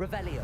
Revelio.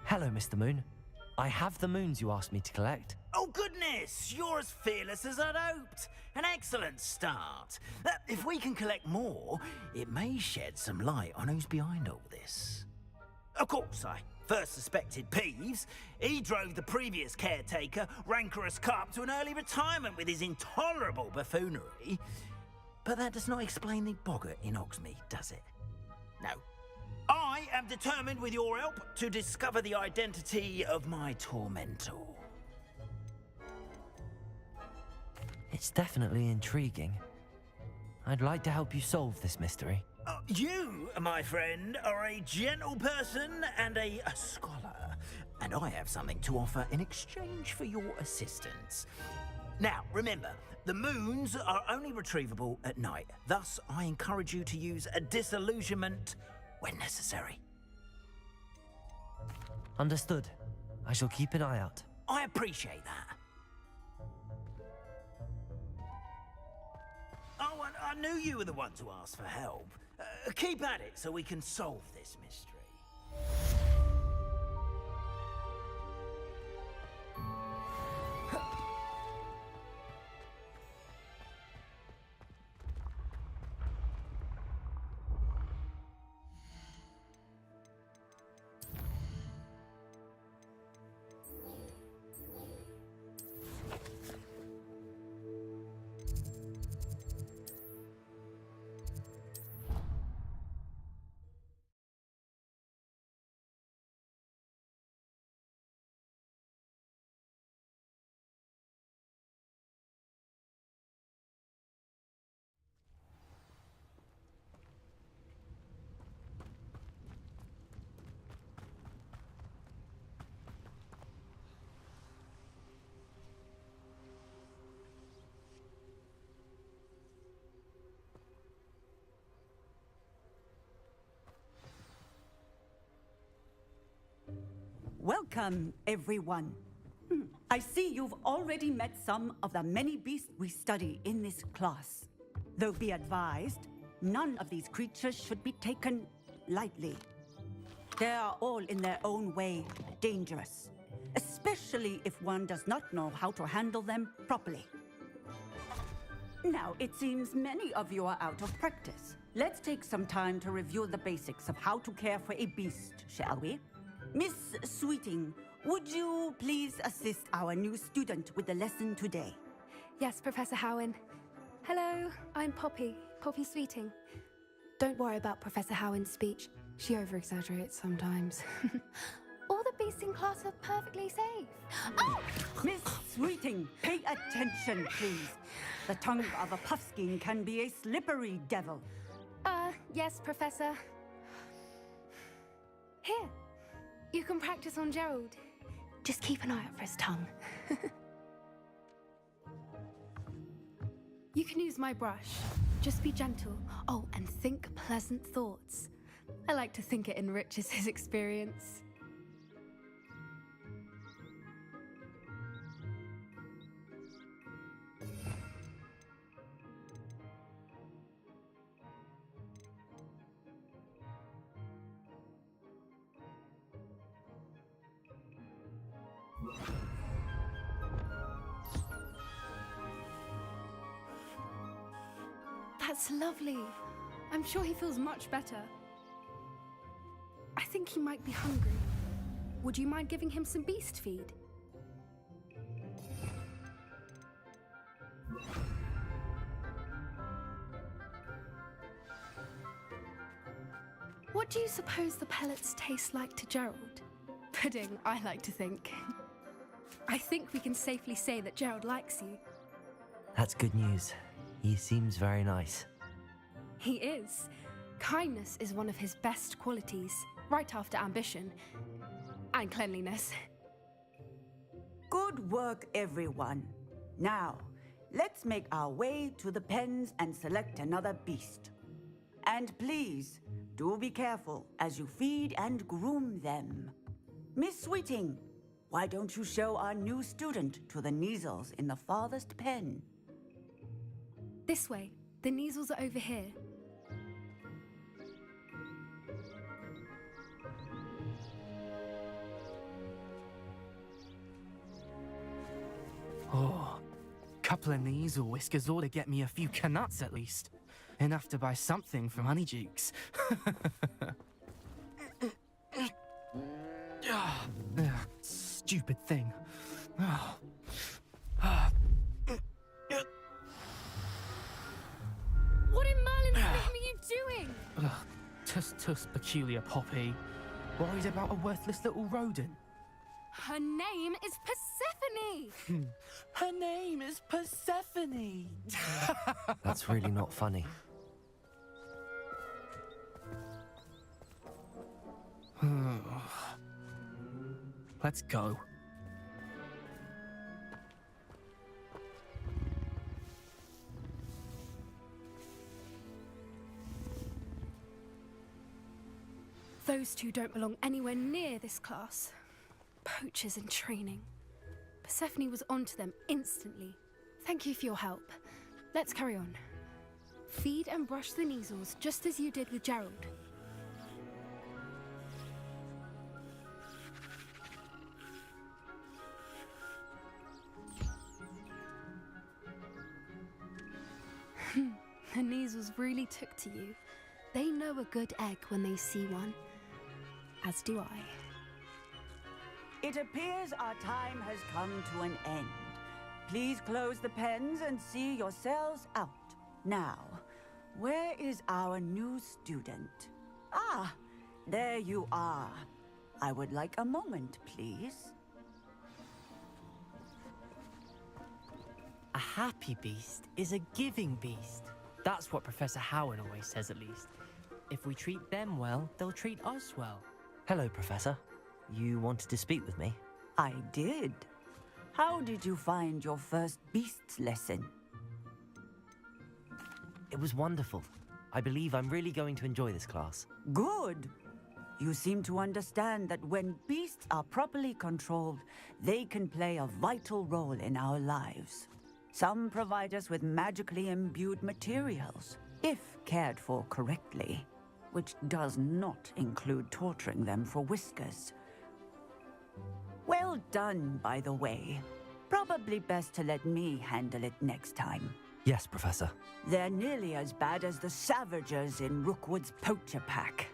Hello, Mr. Moon. I have the moons you asked me to collect. Oh, goodness! You're as fearless as I'd hoped. An excellent start. If we can collect more, it may shed some light on who's behind all this. Of course, I first suspected Peeves. He drove the previous caretaker, Rancorous Carp, to an early retirement with his intolerable buffoonery. But that does not explain the boggart in Hogsmeade, does it? No. I am determined, with your help, to discover the identity of my tormentor. It's definitely intriguing. I'd like to help you solve this mystery. You, my friend, are a gentle person and a scholar, and I have something to offer in exchange for your assistance. Now, remember, the moons are only retrievable at night. Thus, I encourage you to use a disillusionment when necessary. Understood. I shall keep an eye out. I appreciate that. Oh, and I knew you were the one to ask for help. Keep at it so we can solve this mystery. Welcome, everyone. I see you've already met some of the many beasts we study in this class. Though be advised, none of these creatures should be taken lightly. They are all in their own way dangerous, especially if one does not know how to handle them properly. Now, it seems many of you are out of practice. Let's take some time to review the basics of how to care for a beast, shall we? Miss Sweeting, would you please assist our new student with the lesson today? Yes, Professor Howen. Hello, I'm Poppy Sweeting. Don't worry about Professor Howen's speech. She over-exaggerates sometimes. All the beasts in class are perfectly safe. Oh! Miss Sweeting, pay attention, please. The tongue of a puffskein can be a slippery devil. Yes, Professor. Here. You can practice on Gerald. Just keep an eye out for his tongue. You can use my brush. Just be gentle. Oh, and think pleasant thoughts. I like to think it enriches his experience. That's lovely. I'm sure he feels much better. I think he might be hungry. Would you mind giving him some beast feed? What do you suppose the pellets taste like to Gerald? Pudding, I like to think. I think we can safely say that Gerald likes you. That's good news. He seems very nice. He is. Kindness is one of his best qualities, right after ambition. And cleanliness. Good work, everyone. Now, let's make our way to the pens and select another beast. And please, do be careful as you feed and groom them. Miss Sweeting, why don't you show our new student to the Neasels in the farthest pen? This way. The Neasels are over here. Oh, couple of Neasel whiskers ought to get me a few canuts at least. Enough to buy something from Honeydukes. Stupid thing. What in Merlin's name are you doing? Tuss, peculiar Poppy. Worried about a worthless little rodent. Her name is Persephone! Her name is Persephone! That's really not funny. Let's go. Those two don't belong anywhere near this class. Poachers in training. Persephone was onto them instantly. Thank you for your help. Let's carry on. Feed and brush the Neasels just as you did with Gerald. The Neasels really took to you. They know a good egg when they see one. As do I. It appears our time has come to an end. Please close the pens and see yourselves out. Now, where is our new student? Ah, there you are. I would like a moment, please. A happy beast is a giving beast. That's what Professor Howard always says, at least. If we treat them well, they'll treat us well. Hello, Professor. You wanted to speak with me? I did. How did you find your first beasts lesson? It was wonderful. I believe I'm really going to enjoy this class. Good. You seem to understand that when beasts are properly controlled, they can play a vital role in our lives. Some provide us with magically imbued materials, if cared for correctly, which does not include torturing them for whiskers. Well done, by the way. Probably best to let me handle it next time. Yes, Professor. They're nearly as bad as the Savagers in Rookwood's poacher pack.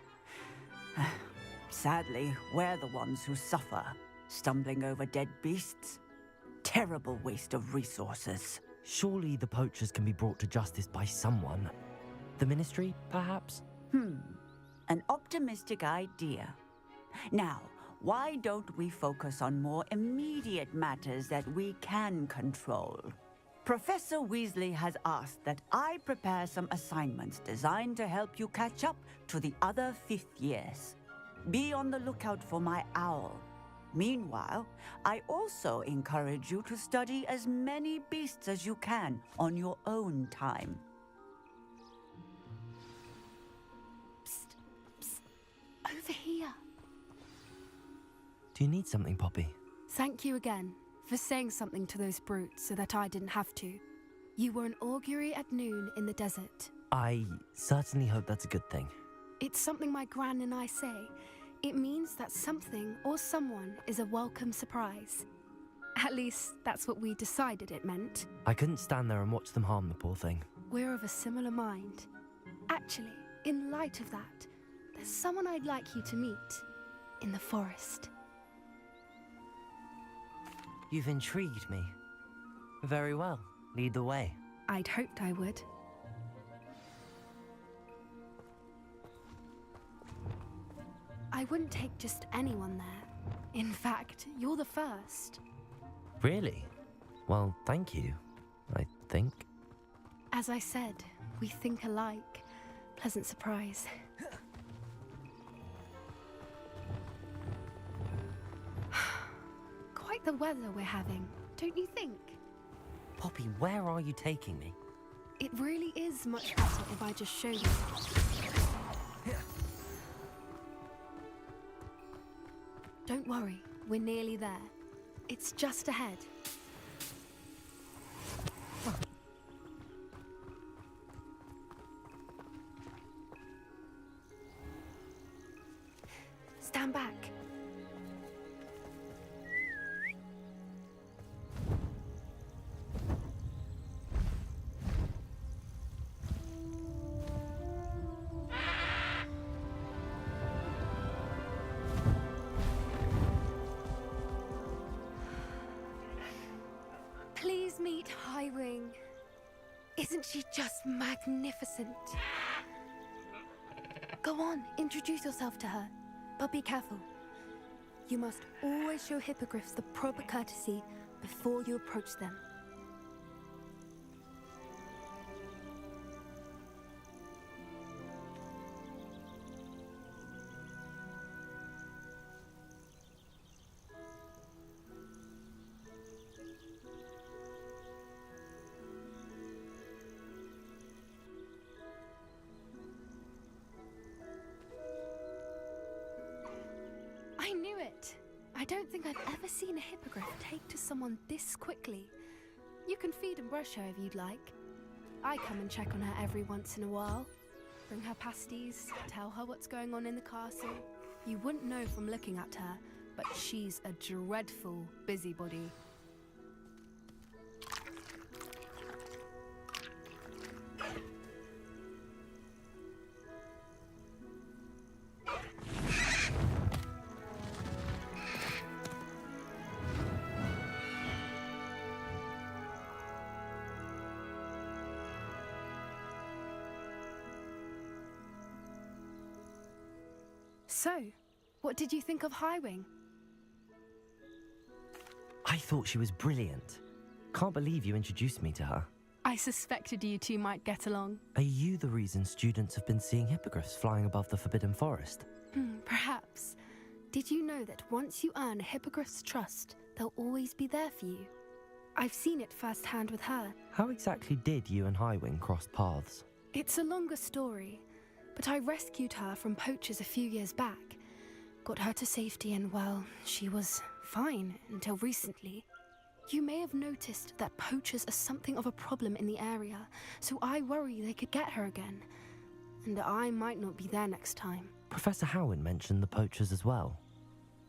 Sadly, we're the ones who suffer, stumbling over dead beasts. Terrible waste of resources. Surely the poachers can be brought to justice by someone. The Ministry, perhaps? An optimistic idea. Now, why don't we focus on more immediate matters that we can control? Professor Weasley has asked that I prepare some assignments designed to help you catch up to the other fifth years. Be on the lookout for my owl. Meanwhile, I also encourage you to study as many beasts as you can on your own time. Psst, psst. Over here. Do you need something, Poppy? Thank you again for saying something to those brutes so that I didn't have to. You were an augury at noon in the desert. I certainly hope that's a good thing. It's something my gran and I say. It means that something or someone is a welcome surprise. At least, that's what we decided it meant. I couldn't stand there and watch them harm the poor thing. We're of a similar mind. Actually, in light of that, there's someone I'd like you to meet in the forest. You've intrigued me. Very well. Lead the way. I'd hoped I would. I wouldn't take just anyone there. In fact, you're the first. Really? Well, thank you, I think. As I said, we think alike. Pleasant surprise. Quite the weather we're having, don't you think? Poppy, where are you taking me? It really is much better if I just show you. Don't worry, we're nearly there. It's just ahead. Stand back. Please meet Highwing. Isn't she just magnificent? Go on, introduce yourself to her. But be careful. You must always show hippogriffs the proper courtesy before you approach them. I knew it! I don't think I've ever seen a hippogriff take to someone this quickly. You can feed and brush her if you'd like. I come and check on her every once in a while. Bring her pasties, tell her what's going on in the castle. You wouldn't know from looking at her, but she's a dreadful busybody. So, what did you think of Highwing? I thought she was brilliant. Can't believe you introduced me to her. I suspected you two might get along. Are you the reason students have been seeing hippogriffs flying above the Forbidden Forest? Perhaps. Did you know that once you earn a hippogriff's trust, they'll always be there for you? I've seen it firsthand with her. How exactly did you and Highwing cross paths? It's a longer story, but I rescued her from poachers a few years back. Got her to safety and, well, she was fine until recently. You may have noticed that poachers are something of a problem in the area, so I worry they could get her again. And I might not be there next time. Professor Howen mentioned the poachers as well.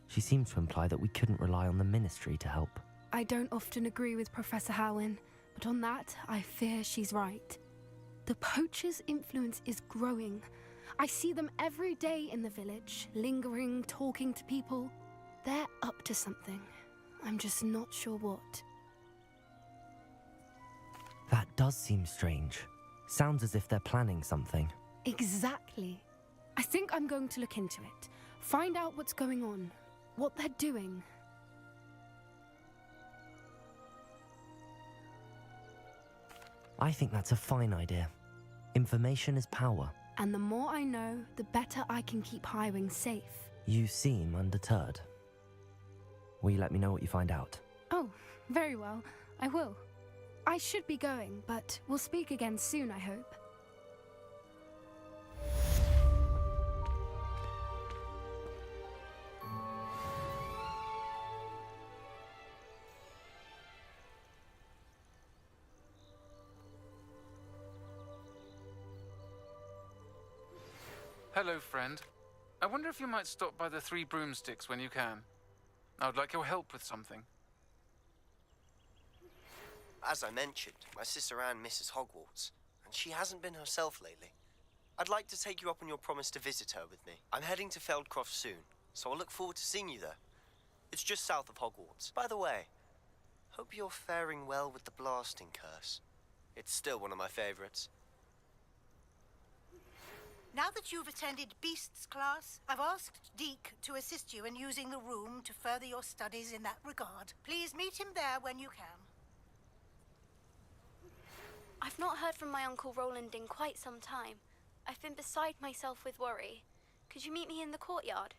She seemed to imply that we couldn't rely on the Ministry to help. I don't often agree with Professor Howen, but on that, I fear she's right. The poachers' influence is growing. I see them every day in the village, lingering, talking to people. They're up to something. I'm just not sure what. That does seem strange. Sounds as if they're planning something. Exactly. I think I'm going to look into it. Find out what's going on, what they're doing. I think that's a fine idea. Information is power. And the more I know, the better I can keep Highwing safe. You seem undeterred. Will you let me know what you find out? Oh, very well. I will. I should be going, but we'll speak again soon, I hope. Hello, friend. I wonder if you might stop by the Three Broomsticks when you can. I would like your help with something. As I mentioned, my sister Anne misses Hogwarts, and she hasn't been herself lately. I'd like to take you up on your promise to visit her with me. I'm heading to Feldcroft soon, so I'll look forward to seeing you there. It's just south of Hogwarts. By the way, Hope you're faring well with the blasting curse. It's still one of my favorites. Now that you've attended Beasts class, I've asked Deke to assist you in using the room to further your studies in that regard. Please meet him there when you can. I've not heard from my Uncle Roland in quite some time. I've been beside myself with worry. Could you meet me in the courtyard?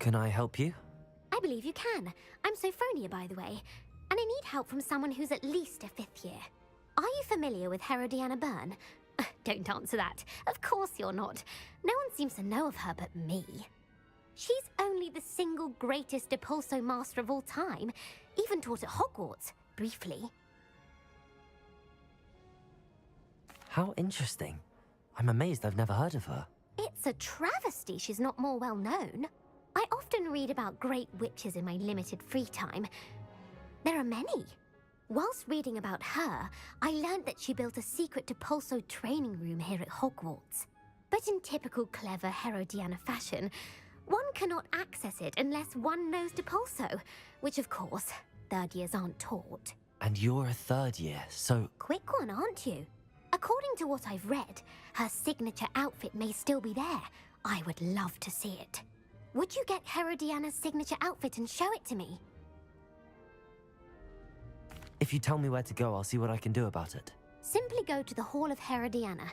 Can I help you? I believe you can. I'm Sophronia, by the way, and I need help from someone who's at least a 5th year. Are you familiar with Herodiana Byrne? Don't answer that. Of course you're not. No one seems to know of her but me. She's only the single greatest Depulso master of all time, even taught at Hogwarts, briefly. How interesting. I'm amazed I've never heard of her. It's a travesty she's not more well known. I often read about great witches in my limited free time. There are many. Whilst reading about her, I learned that she built a secret Depulso training room here at Hogwarts. But in typical clever Herodiana fashion, one cannot access it unless one knows Depulso, which of course, 3rd years aren't taught. And you're a 3rd year, so... Quick one, aren't you? According to what I've read, her signature outfit may still be there. I would love to see it. Would you get Herodiana's signature outfit and show it to me? If you tell me where to go, I'll see what I can do about it. Simply go to the Hall of Herodiana.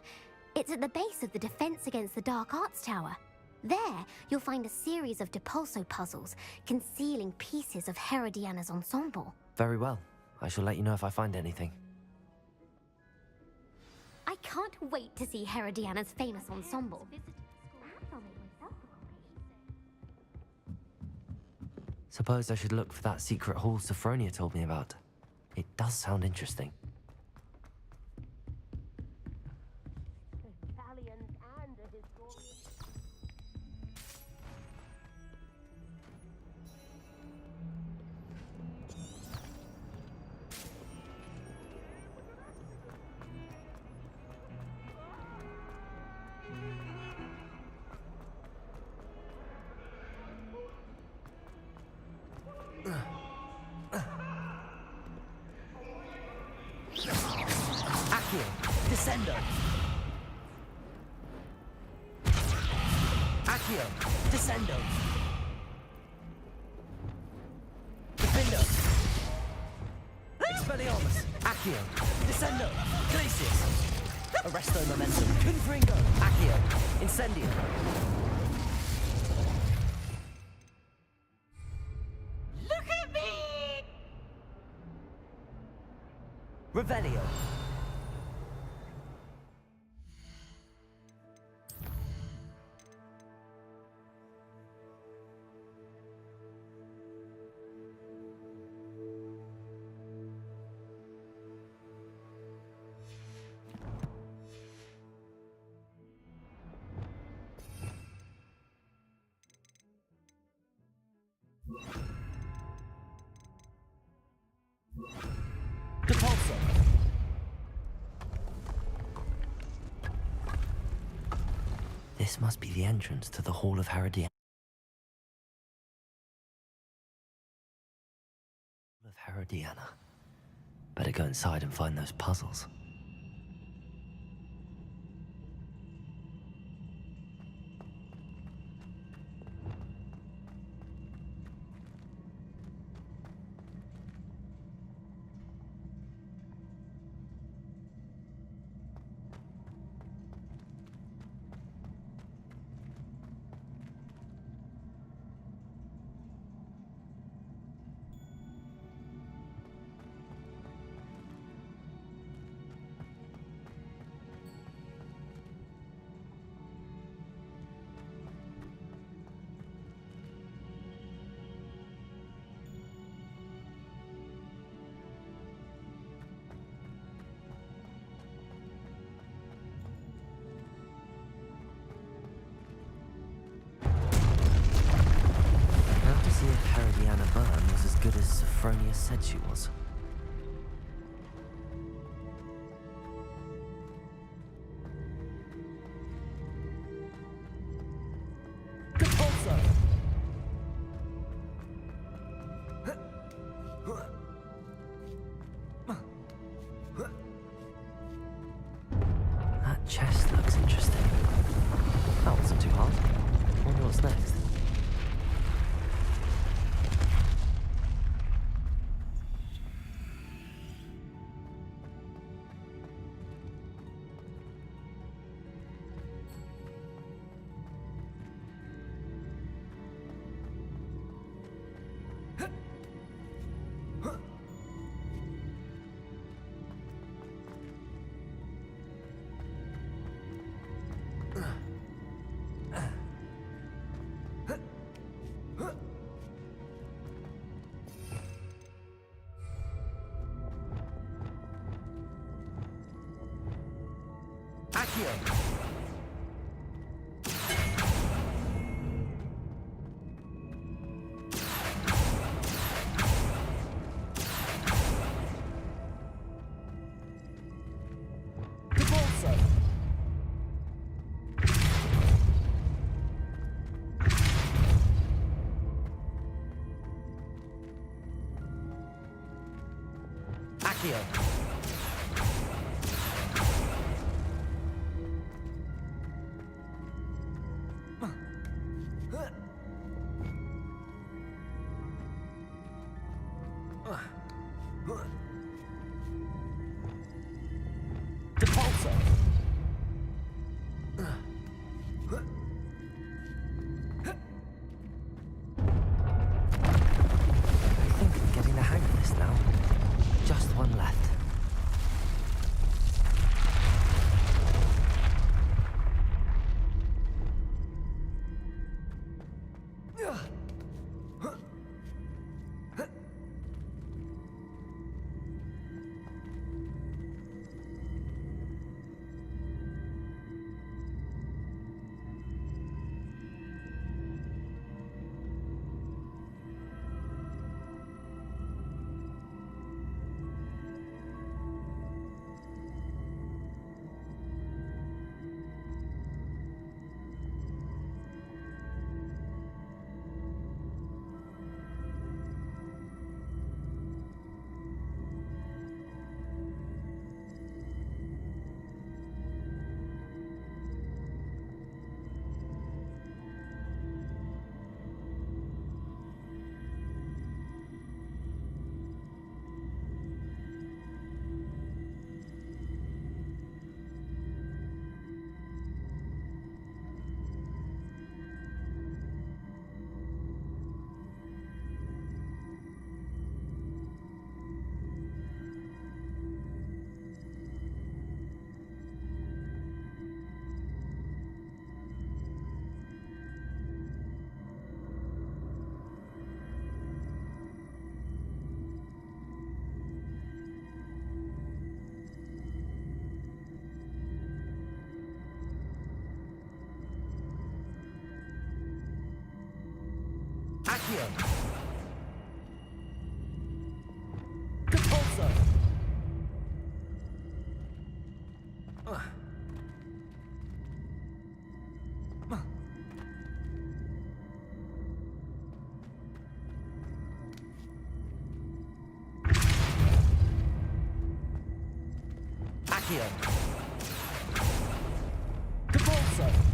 It's at the base of the Defense Against the Dark Arts Tower. There, you'll find a series of Depulso puzzles concealing pieces of Herodiana's ensemble. Very well. I shall let you know if I find anything. I can't wait to see Herodiana's famous ensemble. Suppose I should look for that secret hall Sophronia told me about. It does sound interesting. Descendo! Accio! Descendo! Defendo! Expelliarmus! Accio! Descendo! Glacius! Arresto Momentum! Confringo! Accio! Incendio! Look at me! Revelio! Depulso! This must be the entrance to the Hall of Herodiana. Hall of Herodiana. Better go inside and find those puzzles. See if Herodiana Byrne was as good as Sophronia said she was. Depulso! That chest looks interesting. That wasn't too hard. Wonder what's next. I think I'm getting the hang of this now. Just one left. Accio! Compulso! Accio! Compulso!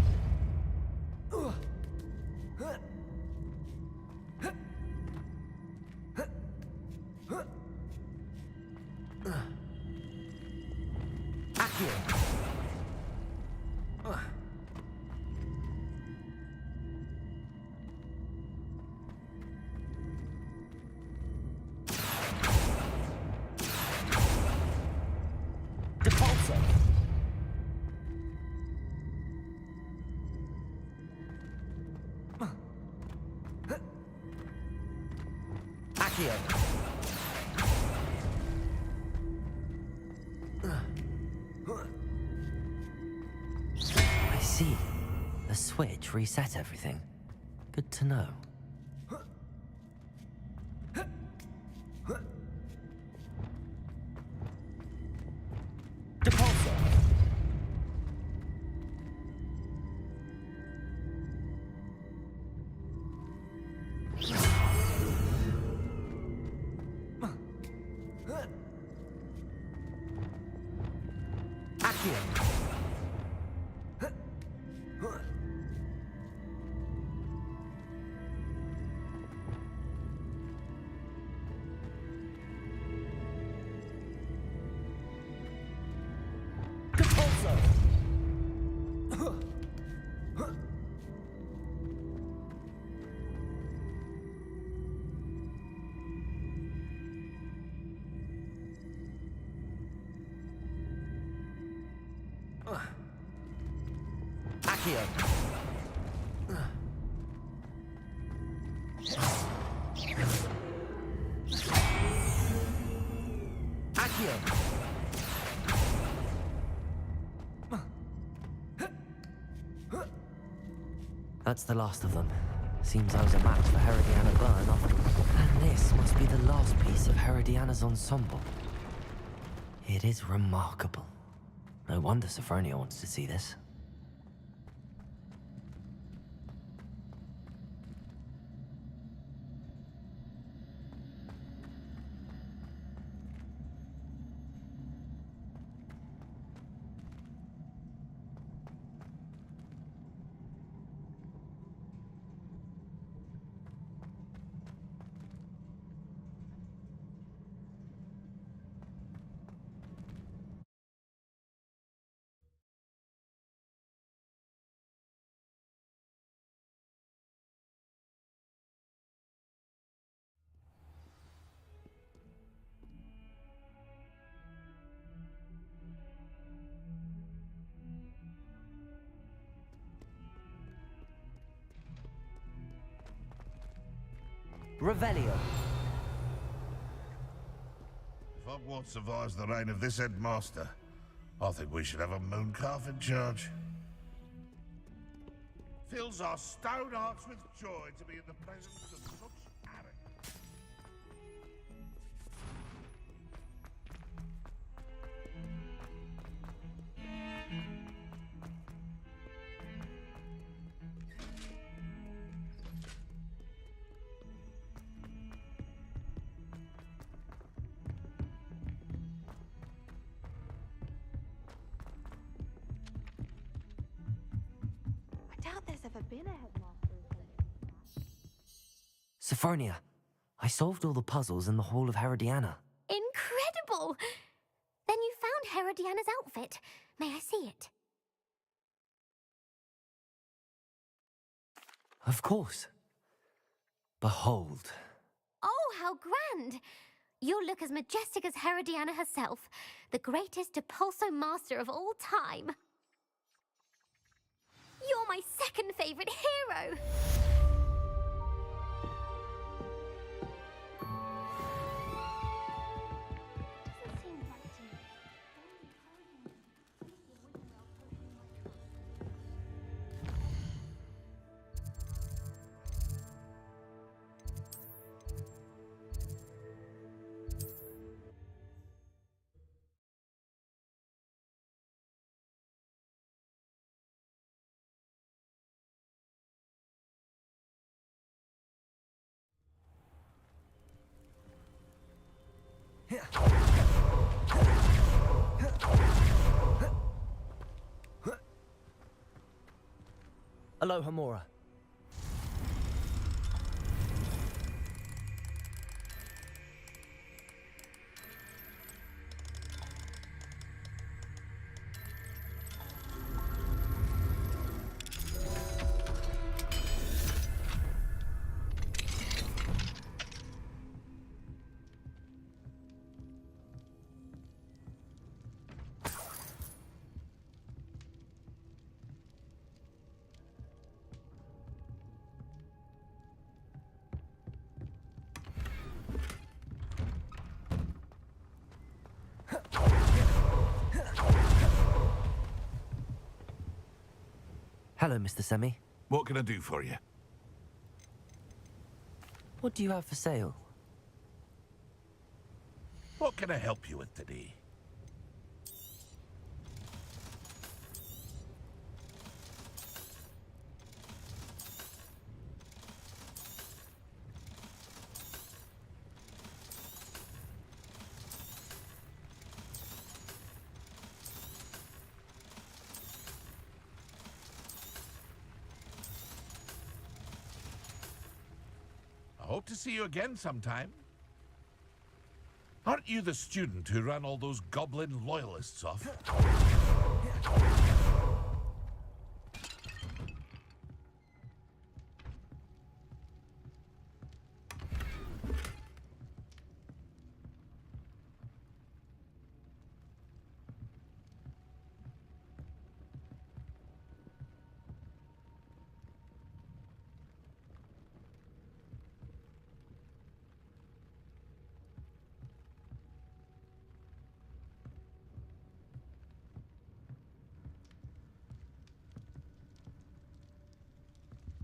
I see. The switch reset everything. Good to know. Accio. Accio. That's the last of them. Seems I was a match for Herodiana Burn. And this must be the last piece of Herodiana's ensemble. It is remarkable. No wonder Sophronia wants to see this. Revelio. If Hogwarts survives the reign of this headmaster, I think we should have a mooncalf in charge. Fills our stone hearts with joy to be in the presence of such arrogance. I doubt there's ever been a headmaster who's done that. Sophronia, I solved all the puzzles in the Hall of Herodiana. Incredible! Then you found Herodiana's outfit. May I see it? Of course. Behold. Oh, how grand! You'll look as majestic as Herodiana herself, the greatest Depulso master of all time. You're my second favorite hero! Doesn't seem right to me. Aloha Mora. Hello, Mr. Semi. What can I do for you? What do you have for sale? What can I help you with today? I hope to see you again sometime. Aren't you the student who ran all those goblin loyalists off?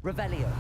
Revelio.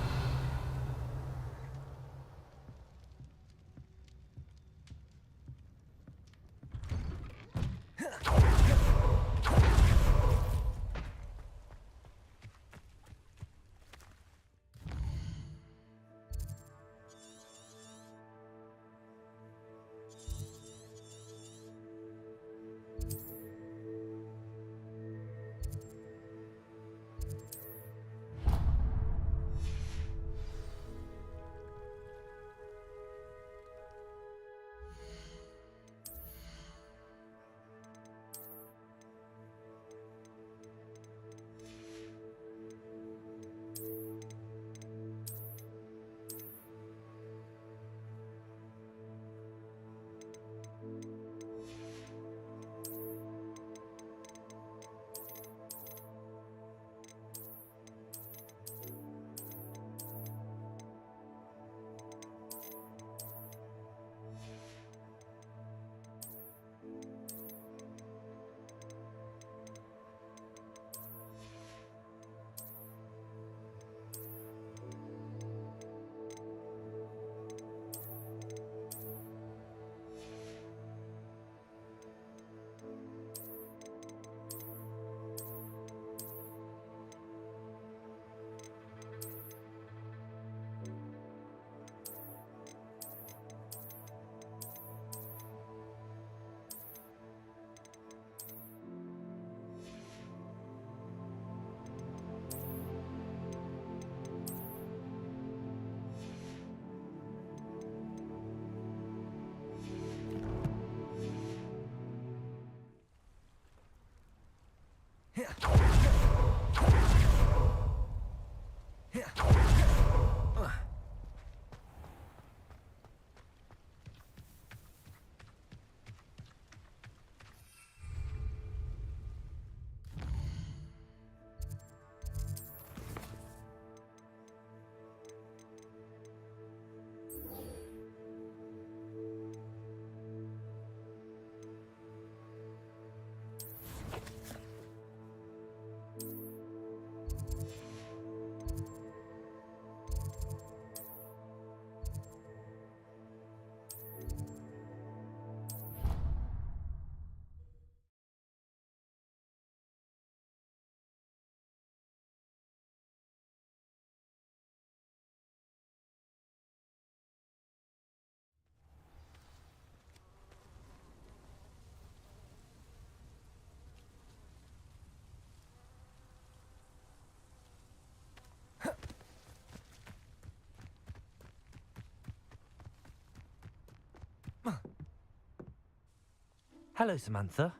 Hello, Samantha.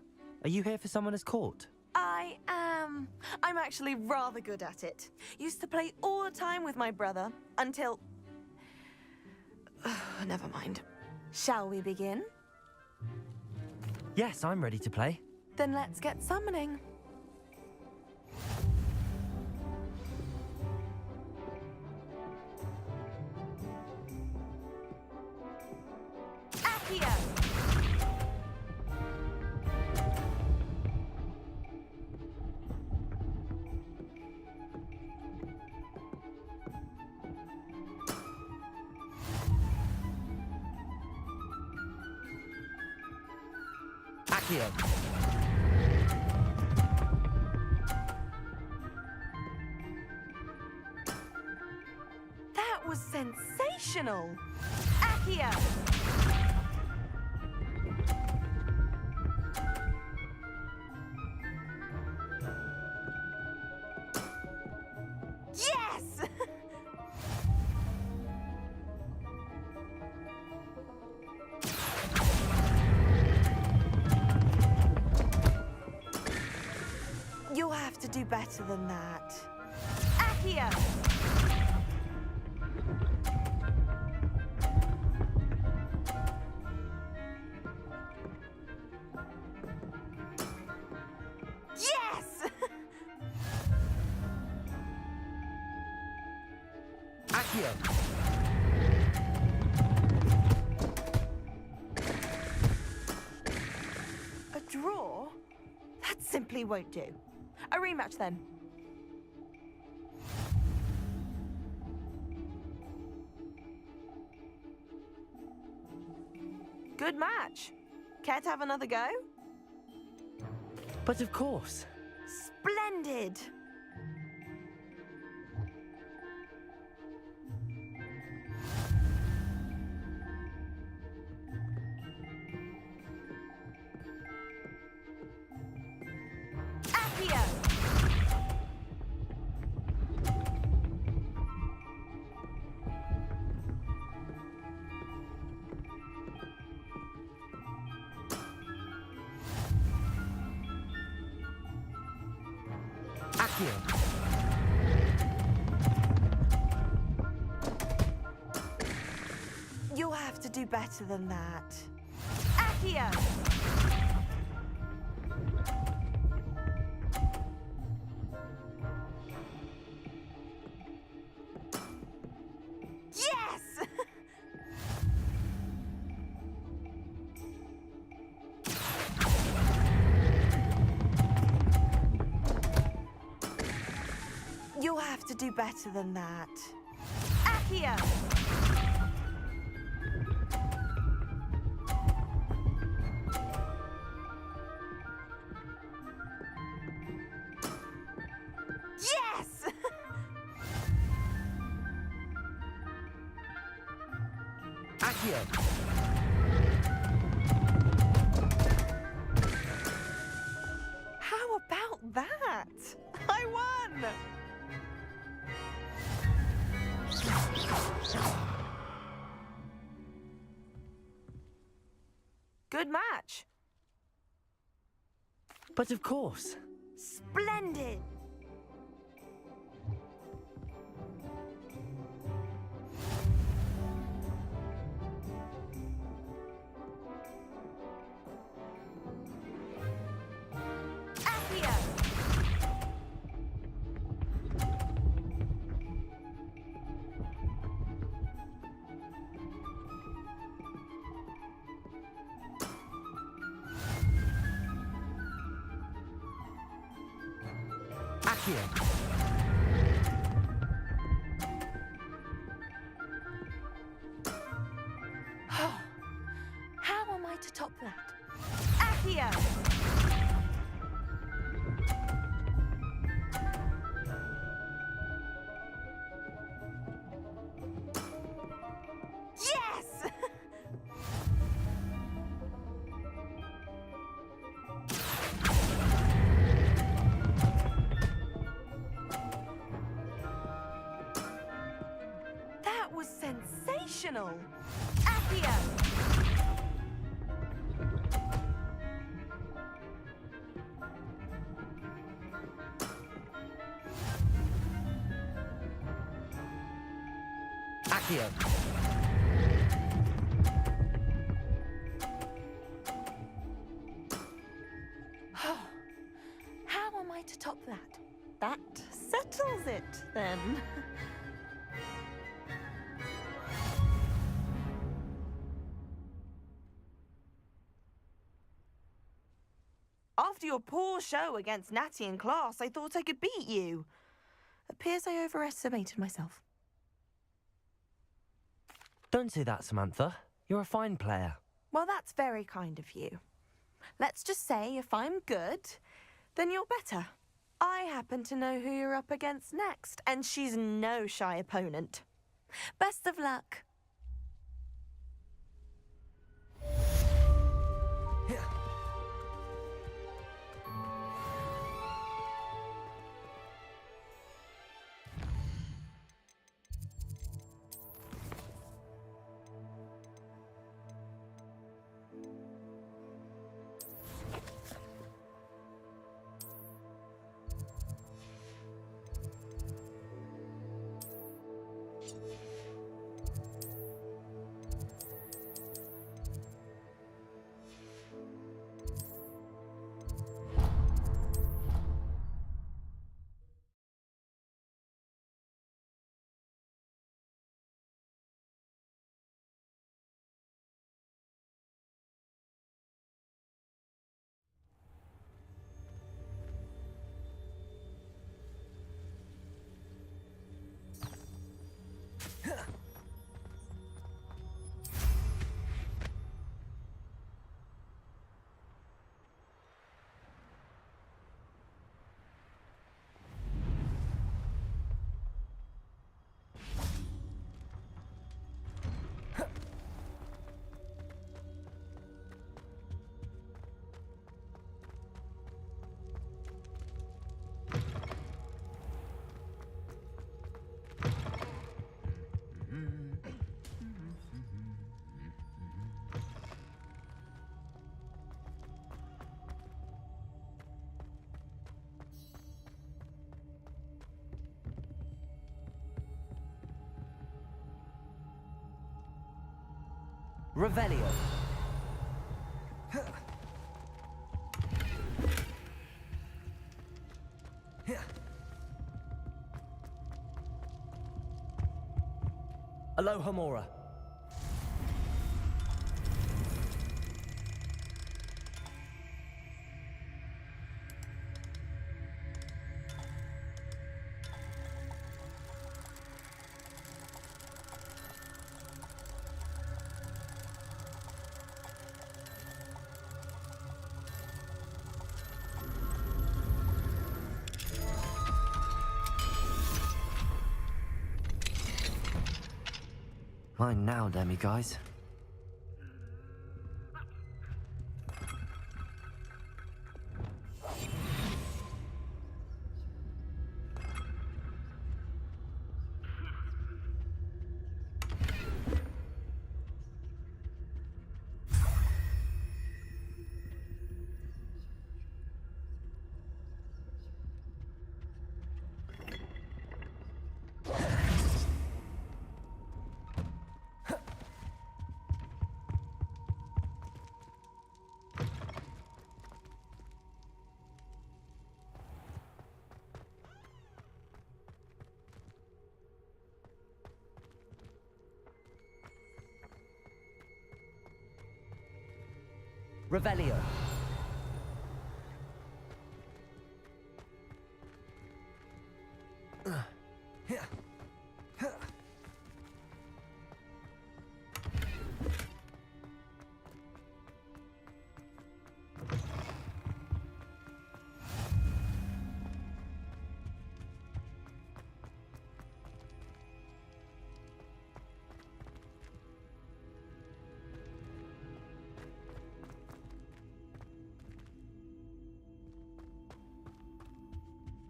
Are you here for Summoner's Court? I am. I'm actually rather good at it. Used to play all the time with my brother until... Never mind. Shall we begin? Yes, I'm ready to play. Then let's get summoning. Accio! Accio. That was sensational! Accio! Yes! You'll have to do better than that. Accio! Yes! Accio. A draw? That simply won't do. A rematch then. Good match. Care to have another go? But of course. Splendid! Accio! Accio. You'll have to do better than that. Accio! Yes! You'll have to do better than that. Accio! Yes! Accio. How about that? I won! Good match. But of course. Splendid! Accio! Accio. How am I to top that? Accio! Yes! That was sensational! Accio! Accio. How am I to top that? That settles it, then. After your poor show against Natty in class, I thought I could beat you. Appears I overestimated myself. Don't say that, Samantha. You're a fine player. Well, that's very kind of you. Let's just say if I'm good, then you're better. I happen to know who you're up against next, and she's no shy opponent. Best of luck. Revelio. Alohomora. Mine now, demiguys. Revelio.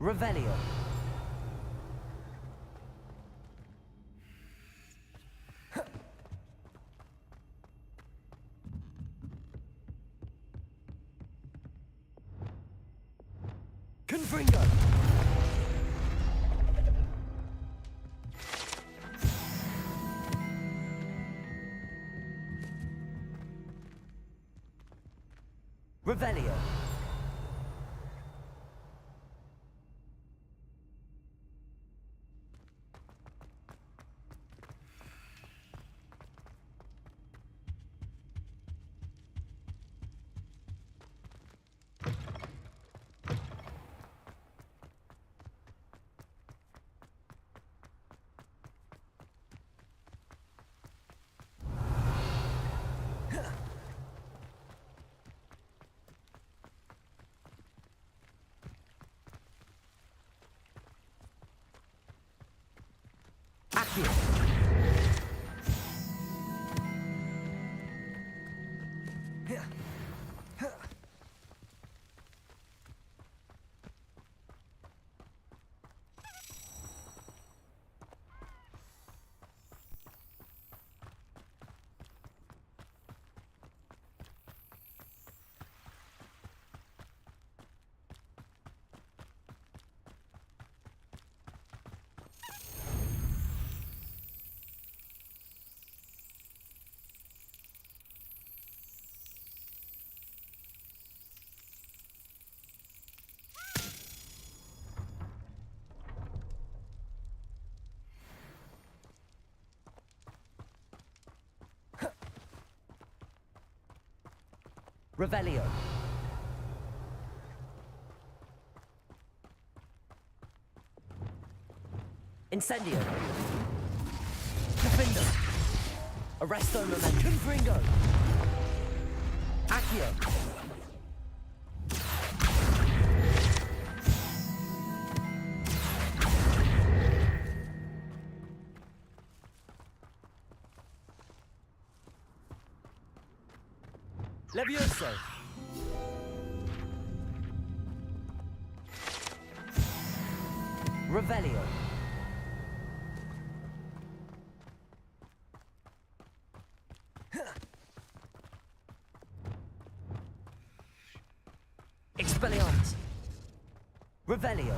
Revelio. Confringo. Revelio. Accio. Revelio. Incendio. Defendo. Arresto Momentum. Confringo. Accio. Levioso. Revelio. Expelliarmus. Revelio.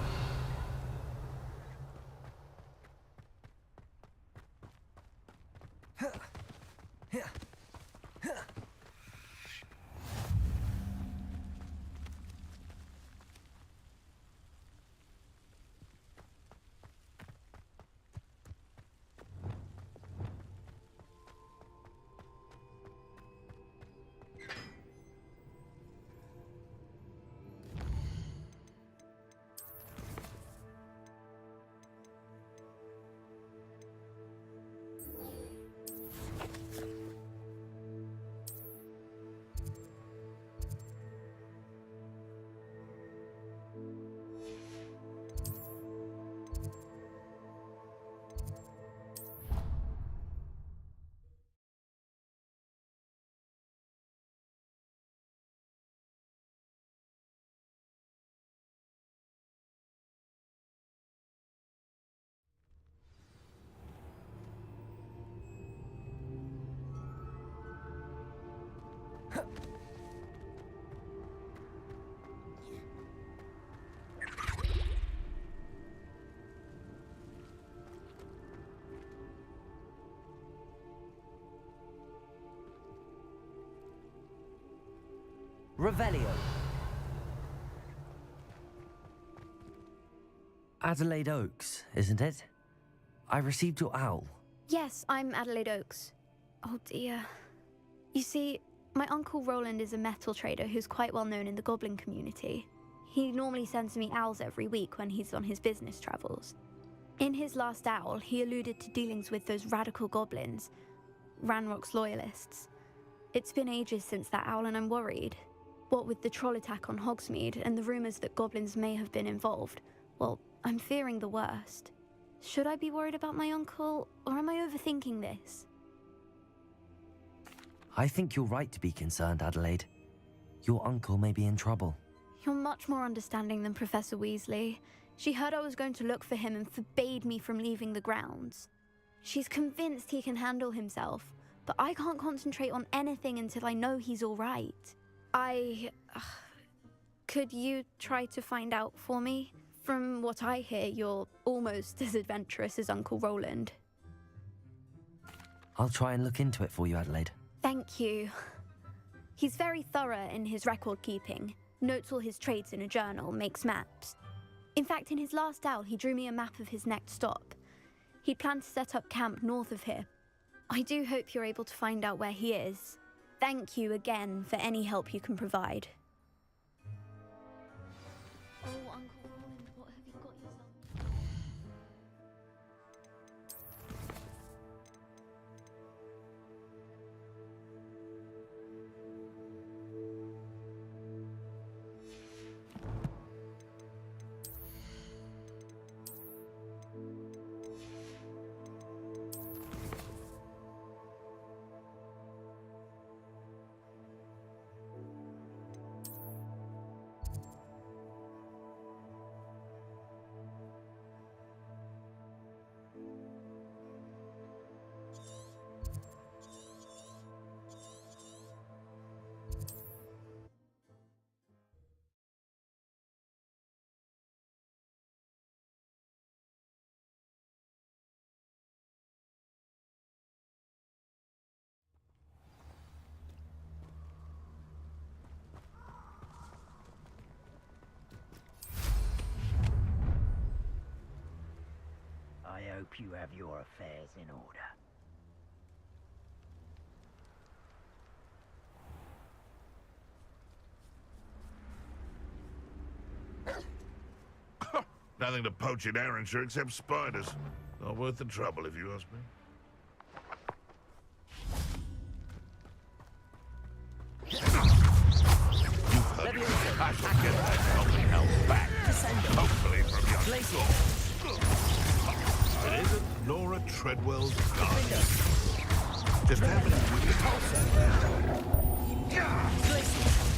Revelio. Adelaide Oaks, isn't it? I received your owl. Yes, I'm Adelaide Oaks. Oh dear. You see, my Uncle Roland is a metal trader who's quite well known in the goblin community. He normally sends me owls every week when he's on his business travels. In his last owl, he alluded to dealings with those radical goblins, Ranrock's loyalists. It's been ages since that owl and I'm worried. What with the troll attack on Hogsmeade and the rumours that goblins may have been involved, well, I'm fearing the worst. Should I be worried about my uncle, or am I overthinking this? I think you're right to be concerned, Adelaide. Your uncle may be in trouble. You're much more understanding than Professor Weasley. She heard I was going to look for him and forbade me from leaving the grounds. She's convinced he can handle himself, but I can't concentrate on anything until I know he's all right. Could you try to find out for me? From what I hear, you're almost as adventurous as Uncle Roland. I'll try and look into it for you, Adelaide. Thank you. He's very thorough in his record keeping, notes all his trades in a journal, makes maps. In fact, in his last owl, he drew me a map of his next stop. He'd planned to set up camp north of here. I do hope you're able to find out where he is. Thank you again for any help you can provide. Oh, Uncle Roland, what have you got yourself? I hope you have your affairs in order. Nothing to poach in Arrynshire except spiders. Not worth the trouble, if you ask me. You've heard me. I shall get that goblin hell back. Hopefully from your source. It isn't Laura Treadwell's garden. Just how many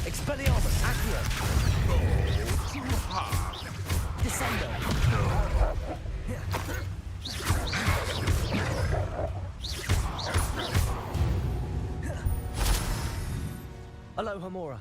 Expelliarmus, Accio. Oh, too hard. Descendo. Aloha Mora.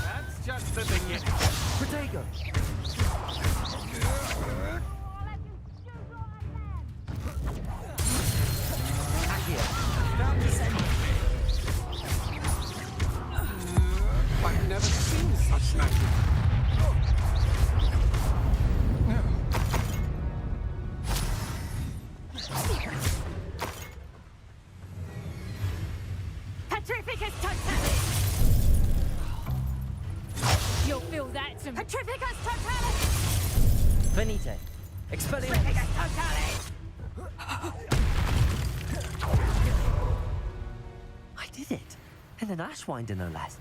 That's just the beginning. Protego. Accio. Found descending. I've never seen such magic. Petrificus Totalis! You'll feel that some Petrificus Totalis! Venite. Expelliarmus. Petrificus Totalis! I did it. And an Ashwinder, no less.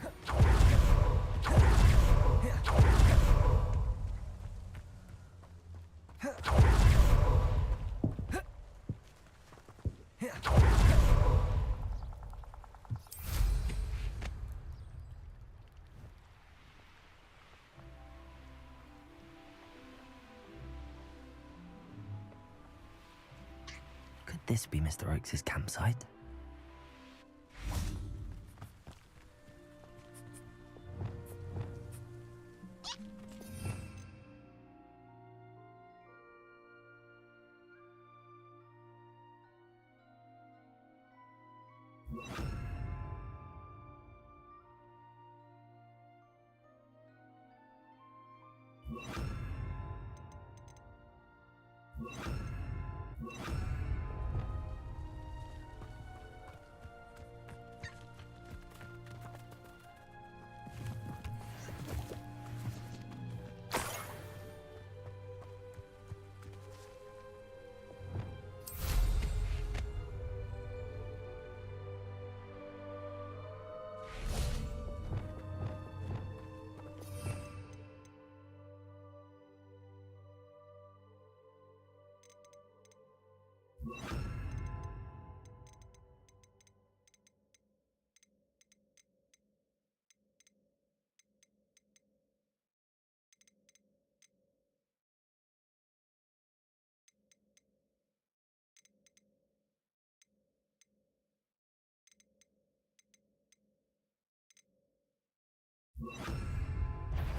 this be Mr. Oakes' campsite?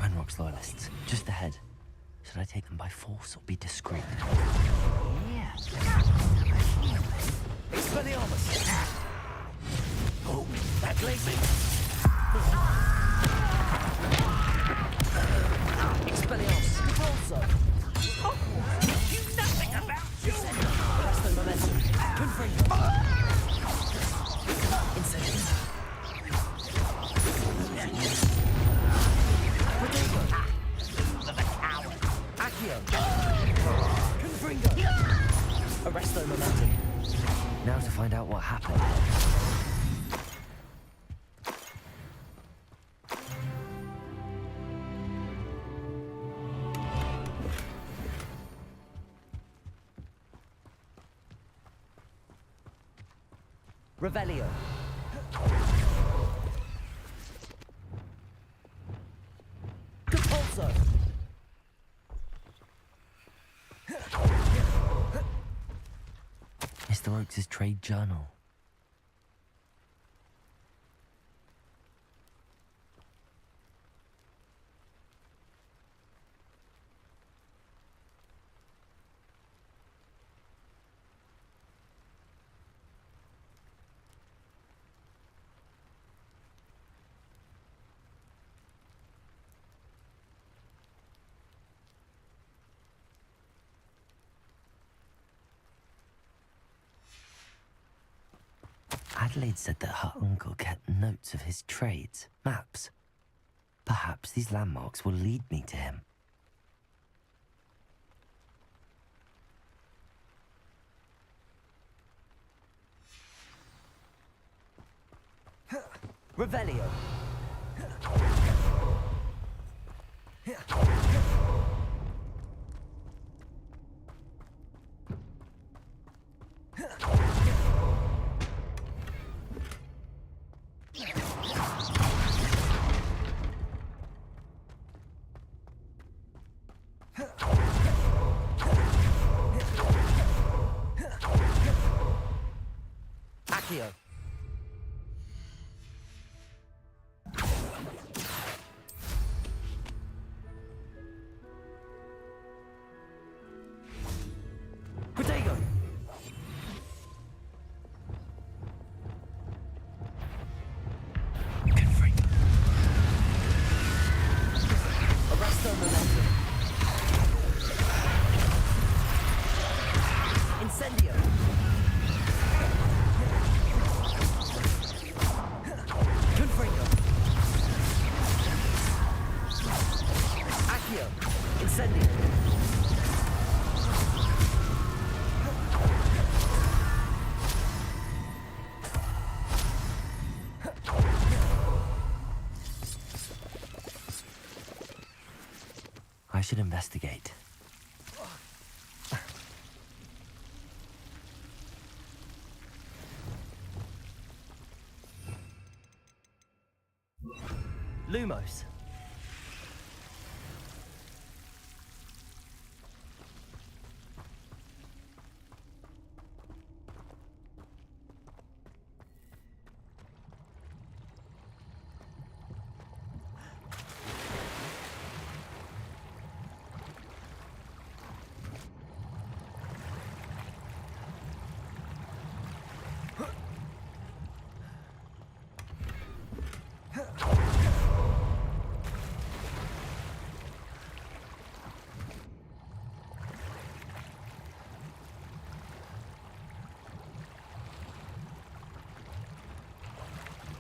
Ranrock's loyalists, just ahead. Should I take them by force or be discreet? Yeah. Expelliarmus! Oh, that lazy! Expelliarmus! Repulsor! Hogwarts! You nothing about children! Arrest the momentum! Confringo! Incendiary! Arresto momentum. Now to find out what happened. Revelio. Compulso. Mr. Oakes' trade journal. Adelaide said that her uncle kept notes of his trades, maps. Perhaps these landmarks will lead me to him. Revelio. Accio. Protego. Confringo. Arresto momentum. Incendio. Confringo. Accio. Incendio. I should investigate. Lumos.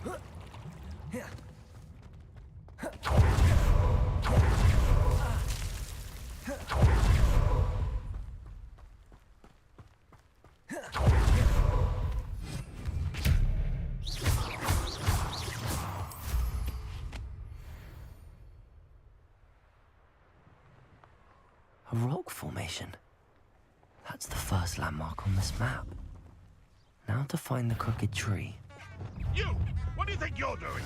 A rock formation. That's the first landmark on this map. Now to find the crooked tree. You! What do you think you're doing?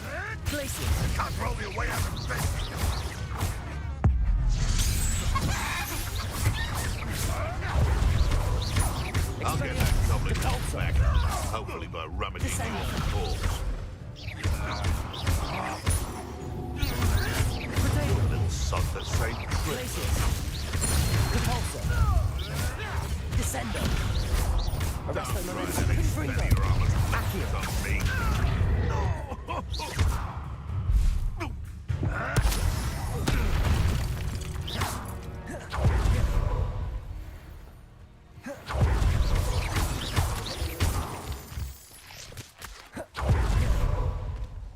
Glaciers! You can't roll your way out of bed! I'll get that goblin back, hopefully by rummaging your corpse. Little sod that saved Christmas. Descendo! Don't try that expelling your armor's weakness on me.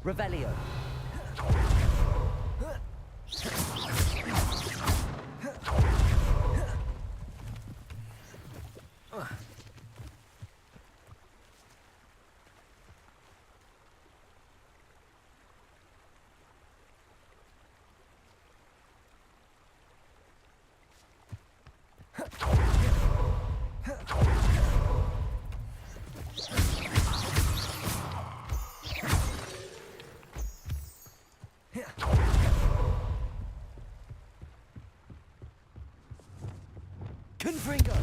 Revelio. Confringo!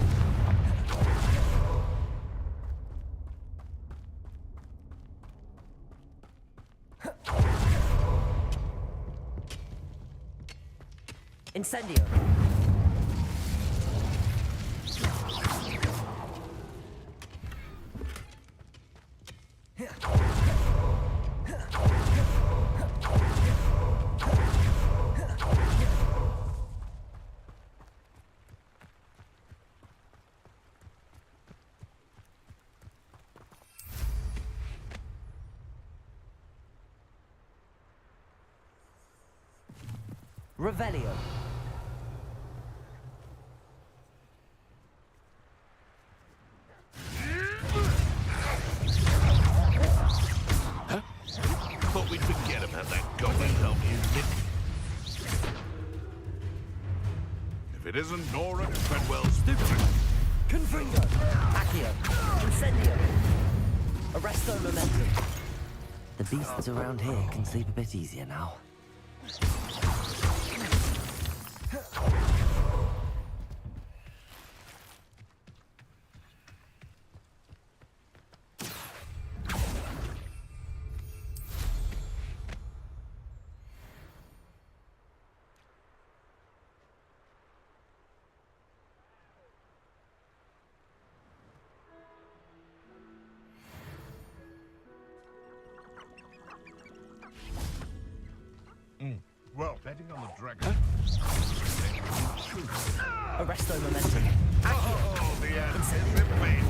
Incendio! Revelio. Huh? Thought we'd forget about that goblin help you, Nick. If it isn't Nora Treadwell's stupid. Confringo. Accio. Incendio. Arresto Momentum. The beasts around here can sleep a bit easier now. Well, betting on the dragon. Arresto Momentum. Oh, the ants in pain.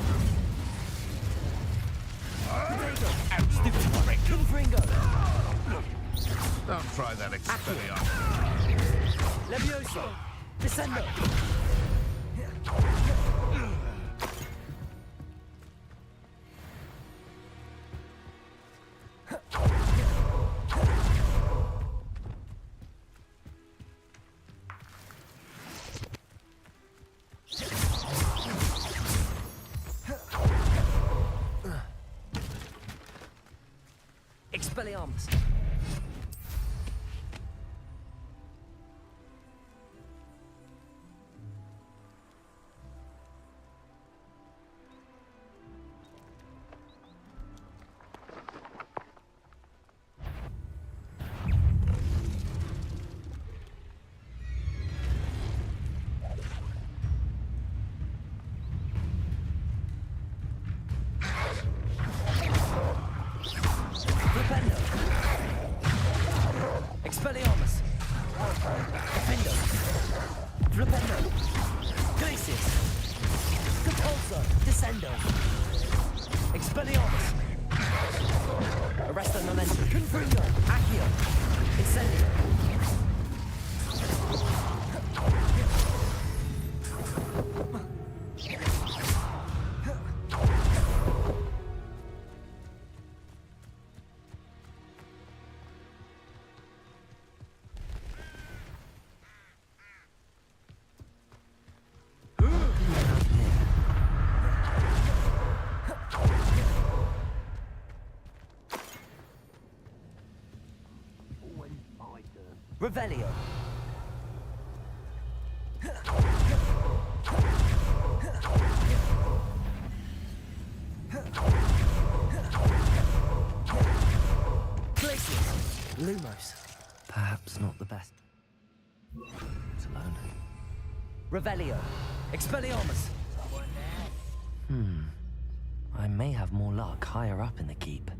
Stupid prick. Confringo. Don't try that expelliarmus. Levioso. Descendo. Expelliarmus. Expelliarmus. Defendo. Flipendo. Glacius. Capulso. Descendo. Expelliarmus. Arresto Momentum. Incendio. Revelio. Glacius. Lumos. Perhaps not the best. It's alone. Revelio. Expelliarmus. I may have more luck higher up in the keep.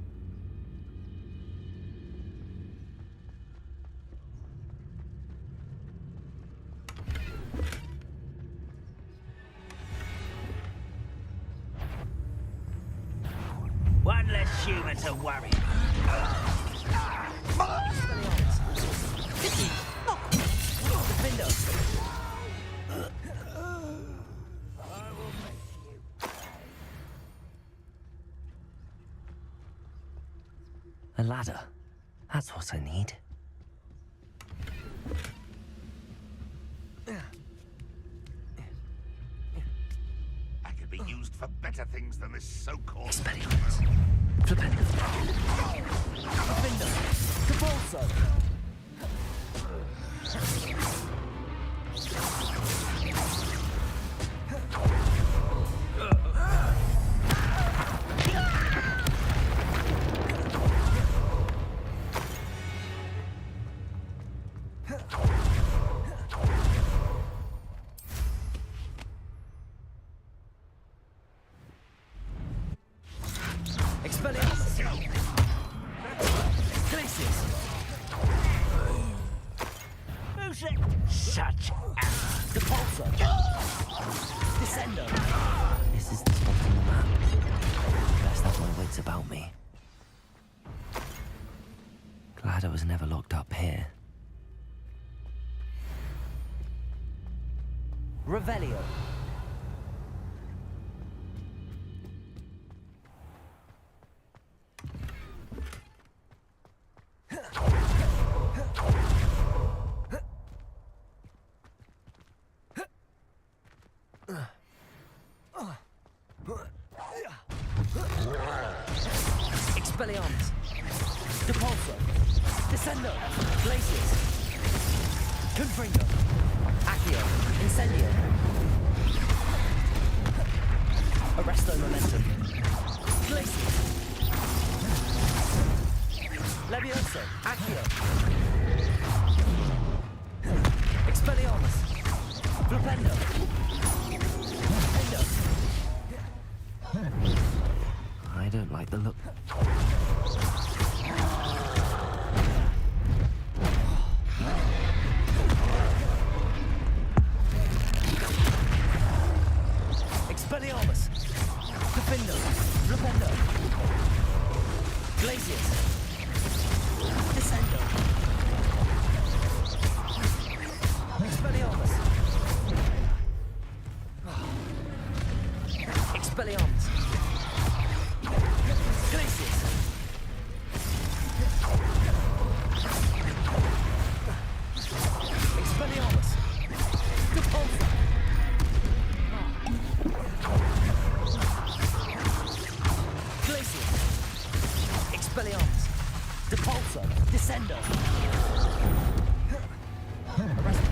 One less human to worry. A ladder. That's what I need. I could be used for better things than this so-called... Expelliarmus. Flipendo. Flipendo. Capulso. Expelliarmus. Glacius. Who's it? Such a... Depulso. Descendo. This is the spot on the map. Best have my wits about me. Glad I was never locked up here. Revelio. Expelliarmus. Depulso. Descendo. Glacius. Confringo. Accio. Incendio. Arresto Momentum. Glacius. Levioso. Accio. Expelliarmus. Flipendo. I don't like the look. Expelliarmus. Defendo. Flipendo. Glacius. Descendo. Expelliarmus. Expelliarmus. Glacius. Expelliarmus. Depulso. Glacius. Expelliarmus. Depulso. Descendo. Arrest.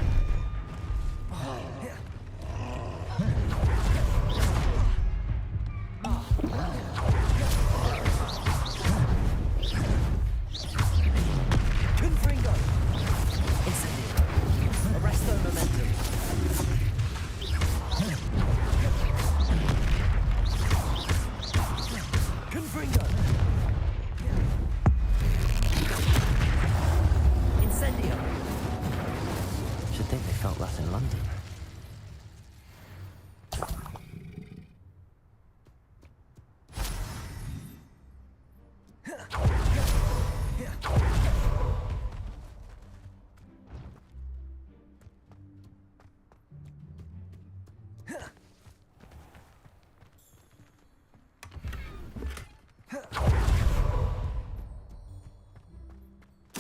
Confringo. Incendio. Arresto Momentum. Confringo. Incendio. Should think they felt that in London.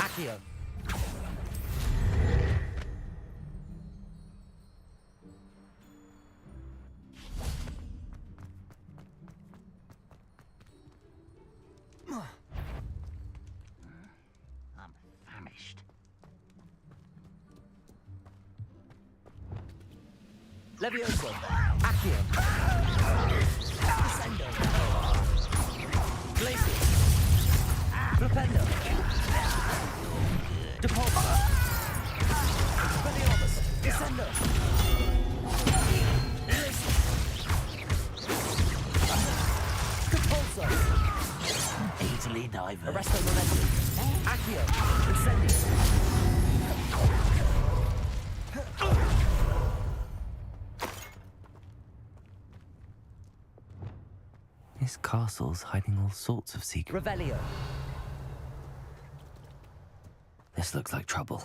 Accio. I'm famished. Levioso. Accio. Descendo. Glacius. Flipendo. Depulso. Expelliarmus. Descendo. Depulso. Easily diverted. Arresto momentum. Accio. Incendio. This castle's hiding all sorts of secrets. Revelio. This looks like trouble.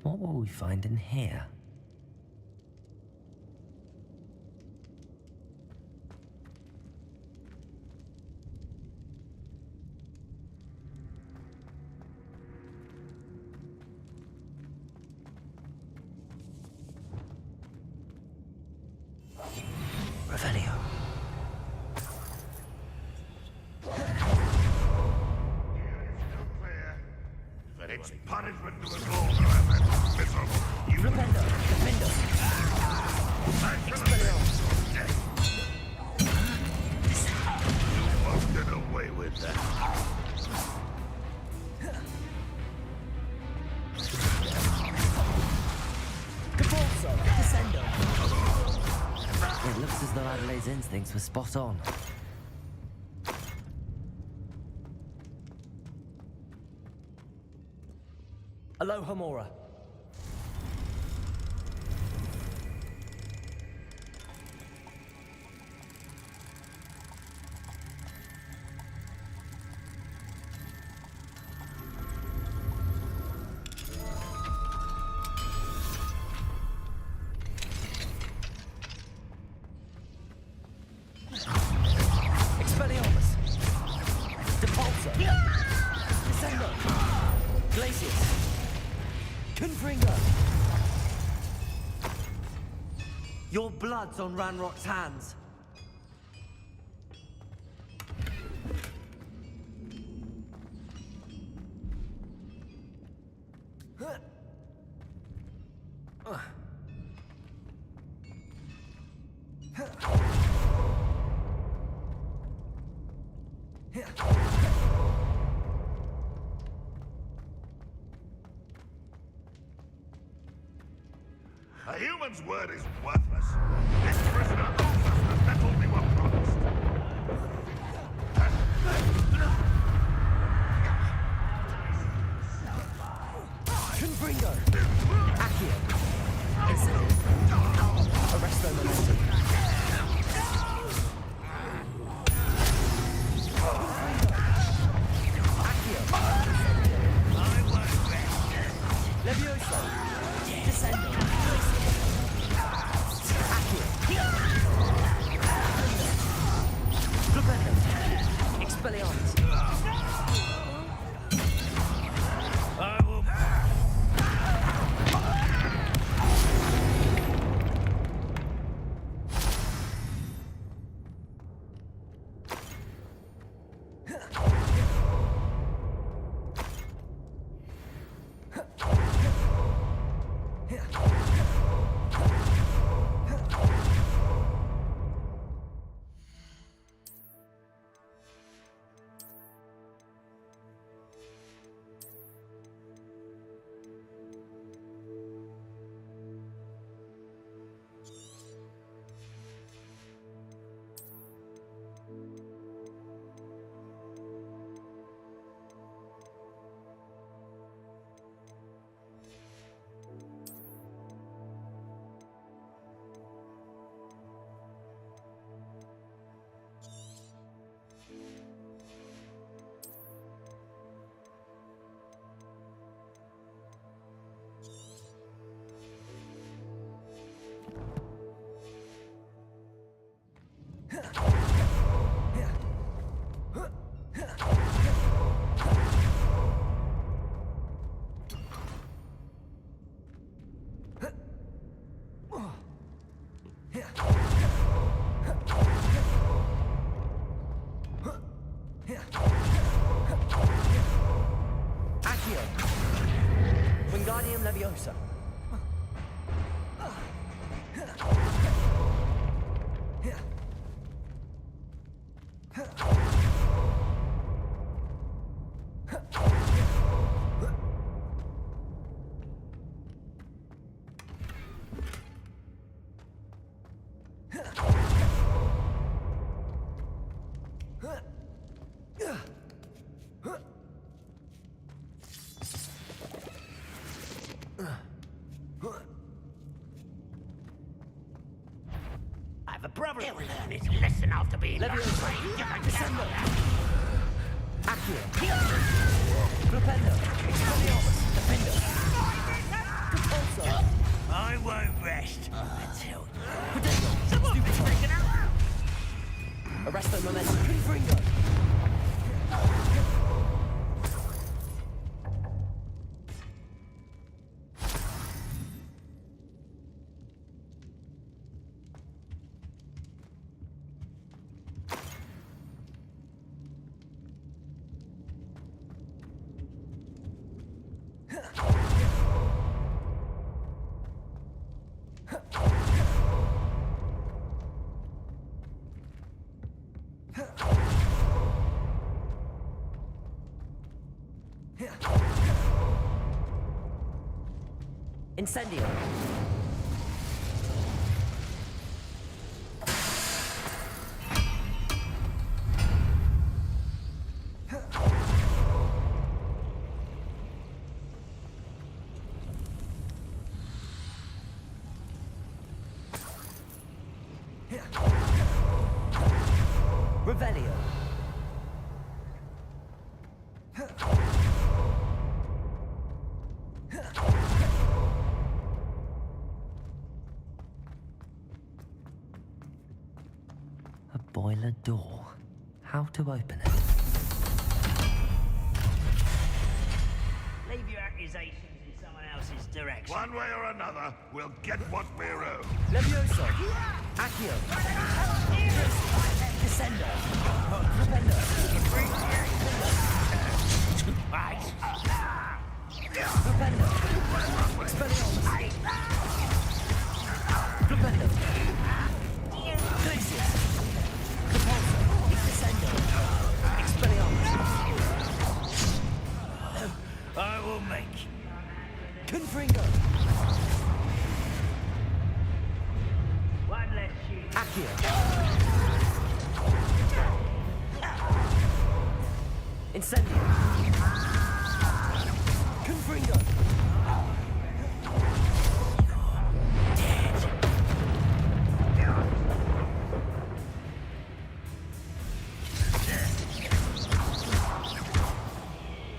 What will we find in here? Revelio. It's punishment to us all, however. Miserable. You Flipendo. Defendo. Expelliarmus. You won't get away with that. Depulso. Descendo. It looks as though Adelaide's instincts were spot on. Aloha Mora. Expelliarmus. Depulso. Descendo. Glacius. Confringo. Your blood's on Ranrock's hands. A human's word is worthless. This prisoner owes us the metal we were promised. Confringo. Accio. Arresto momentum. Accio. Levioso. Descendo. Accio. Flipendo. Expelliarmus. I will. Wingardium Leviosa. I have a brother. He'll learn his lesson after being Leviosa. Descendo. Accio. Flipendo. Expelliarmus. Defender. Repulsor. I won't rest until Protego. Stupid. Arresto Momentum. Confringo. Incendio. Revelio. A boiler door. How to open it? leave your accusations in someone else's direction. One way or another, we'll get what we're owed. Levioso. Accio. Descendo. Rependo. Rependo. Expelliarmus. Rependo. Glacius. Repulsor. Descendo. Expelliarmus. I will make. Confringo. One less shoot. Accio. Incendio. Confringo.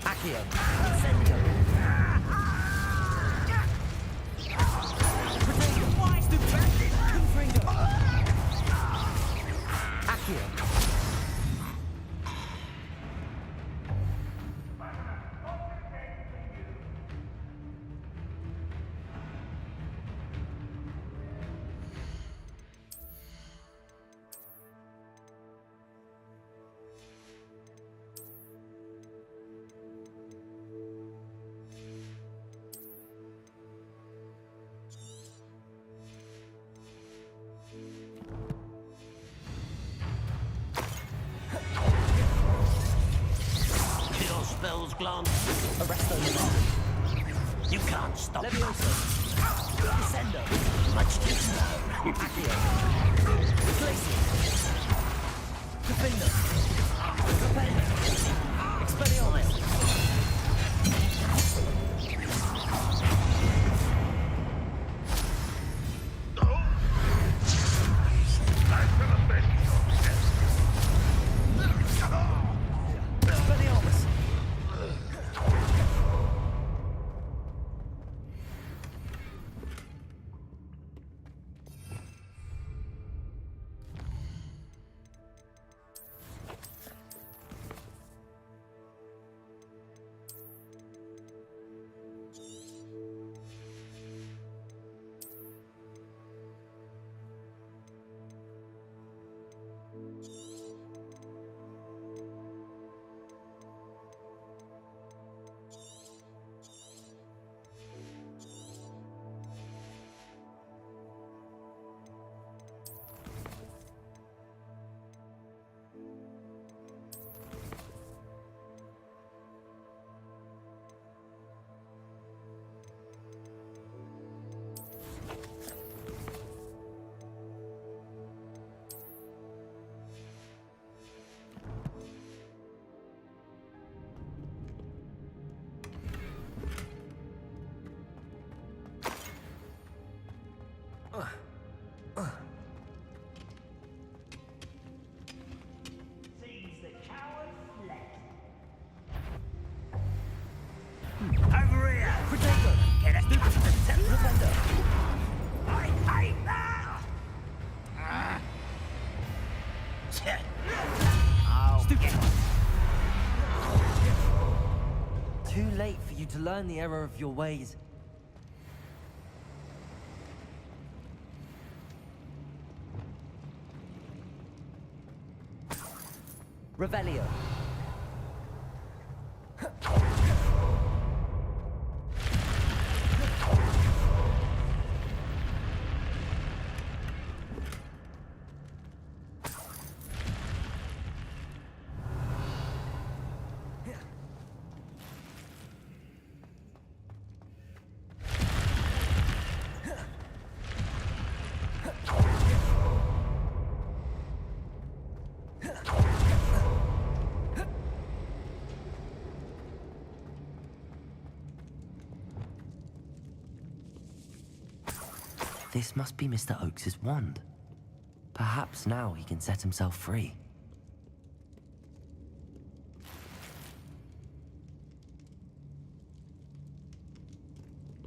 Accio. Incendio. Protego. Confringo. Accio. Your spells glance. Arresto Momentum. You can't stop. Levioso. Descendo. Much too slow. Accio. Glacius. Defender. Rependo. Expelliarmus. Expelliarmus. too late for you to learn the error of your ways. Revelio. This must be Mr. Oakes's wand. Perhaps now he can set himself free.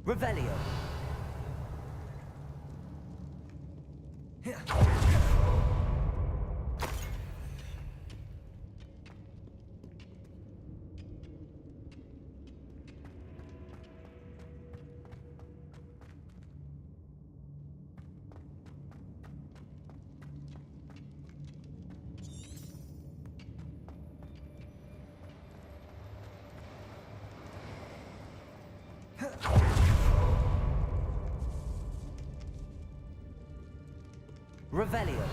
Revelio. Revelio.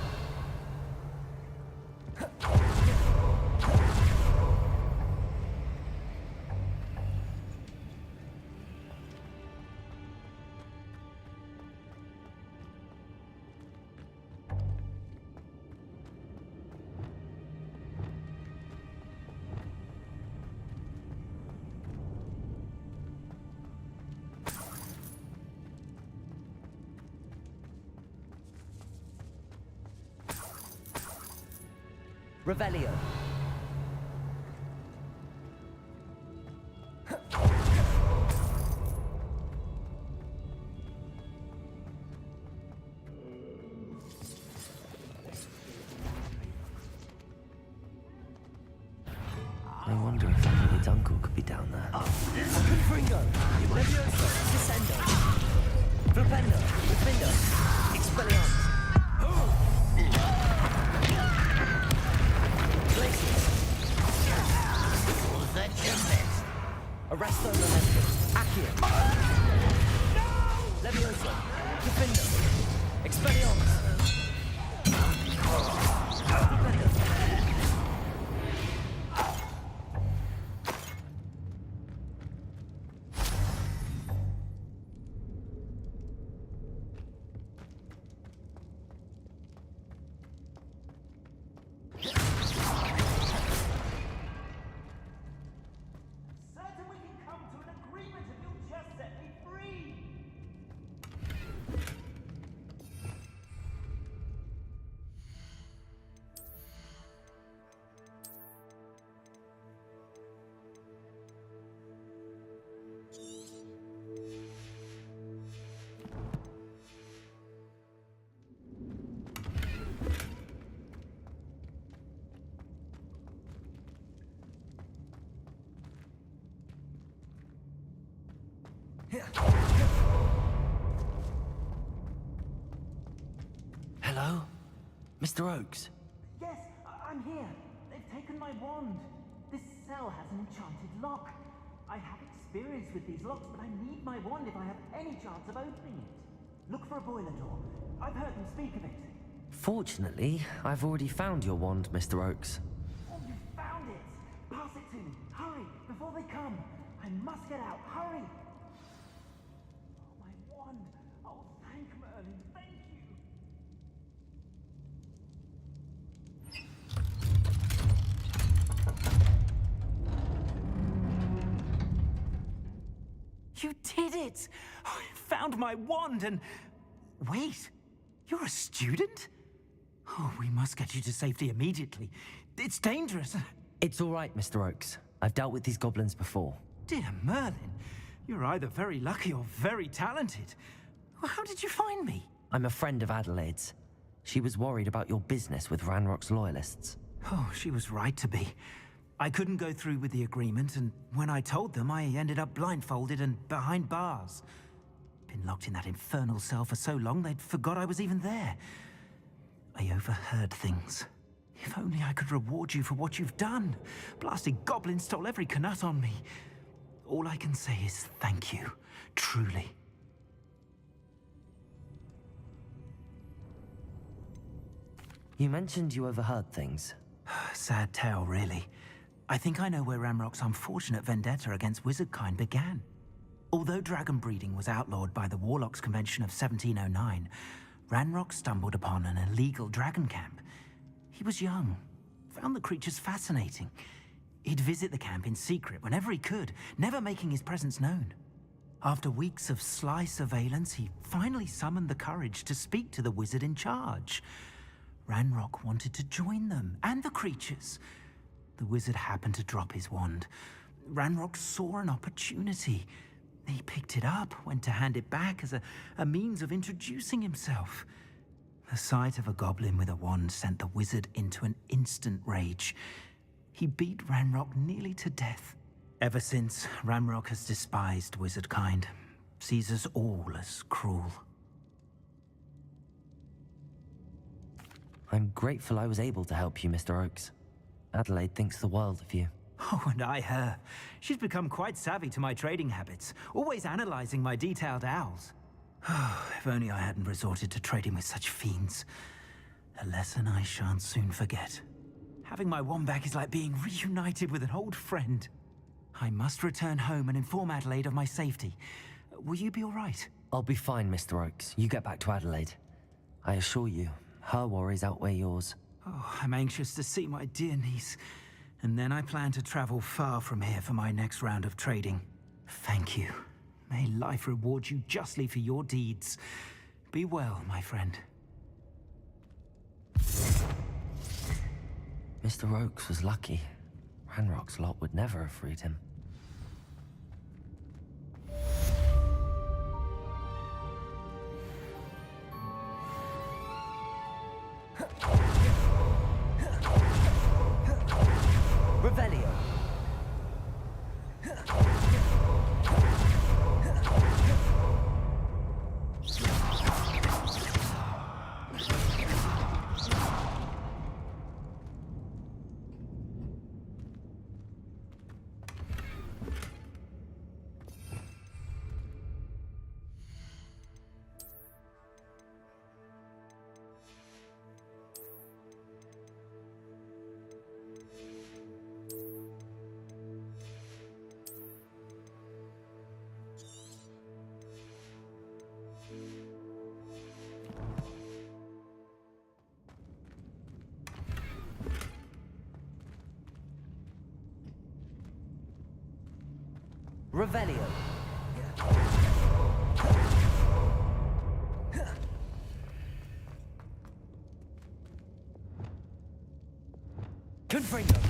Revelio. I wonder if Adelaide's uncle could be down there. Confringo! Levioso! Descendo! Flipendo! Defendo! Expelliarmus! Arresto Memento. Accio. Levioso. Defendo. Expelliarmus. Hello? Mr. Oakes? Yes, I'm here. They've taken my wand. This cell has an enchanted lock. I have experience with these locks, but I need my wand if I have any chance of opening it. Look for a boiler door. I've heard them speak of it. Fortunately, I've already found your wand, Mr. Oakes. Oh, you found it! Pass it to me. Hurry, before they come. I must get out. Hurry! Oh, my wand. Oh, thank Merlin. Thank you. You did it! Oh, you found my wand and... Wait, you're a student? Oh, we must get you to safety immediately. It's dangerous. It's all right, Mr. Oakes. I've dealt with these goblins before. Dear Merlin, you're either very lucky or very talented. How did you find me? I'm a friend of Adelaide's. She was worried about your business with Ranrock's loyalists. Oh, she was right to be. I couldn't go through with the agreement, and when I told them, I ended up blindfolded and behind bars. Been locked in that infernal cell for so long, they'd forgot I was even there. I overheard things. If only I could reward you for what you've done. Blasted goblins stole every Knut on me. All I can say is thank you, truly. You mentioned you overheard things. Sad tale, really. I think I know where Ranrock's unfortunate vendetta against wizardkind began. Although dragon breeding was outlawed by the Warlocks Convention of 1709, Ranrock stumbled upon an illegal dragon camp. He was young, found the creatures fascinating. He'd visit the camp in secret whenever he could, never making his presence known. After weeks of sly surveillance, he finally summoned the courage to speak to the wizard in charge. Ranrock wanted to join them, and the creatures. The wizard happened to drop his wand. Ranrock saw an opportunity. He picked it up, went to hand it back as a means of introducing himself. The sight of a goblin with a wand sent the wizard into an instant rage. He beat Ranrock nearly to death. Ever since, Ranrock has despised wizardkind, sees us all as cruel. I'm grateful I was able to help you, Mr. Oakes. Adelaide thinks the world of you. Oh, and I her. She's become quite savvy to my trading habits, always analyzing my detailed owls. If only I hadn't resorted to trading with such fiends. A lesson I shan't soon forget. Having my wand back is like being reunited with an old friend. I must return home and inform Adelaide of my safety. Will you be all right? I'll be fine, Mr. Oakes. You get back to Adelaide. I assure you, her worries outweigh yours. Oh, I'm anxious to see my dear niece. And then I plan to travel far from here for my next round of trading. Thank you. May life reward you justly for your deeds. Be well, my friend. Mr. Oakes was lucky. Ranrock's lot would never have freed him. Revelio. Revelio. Confringo.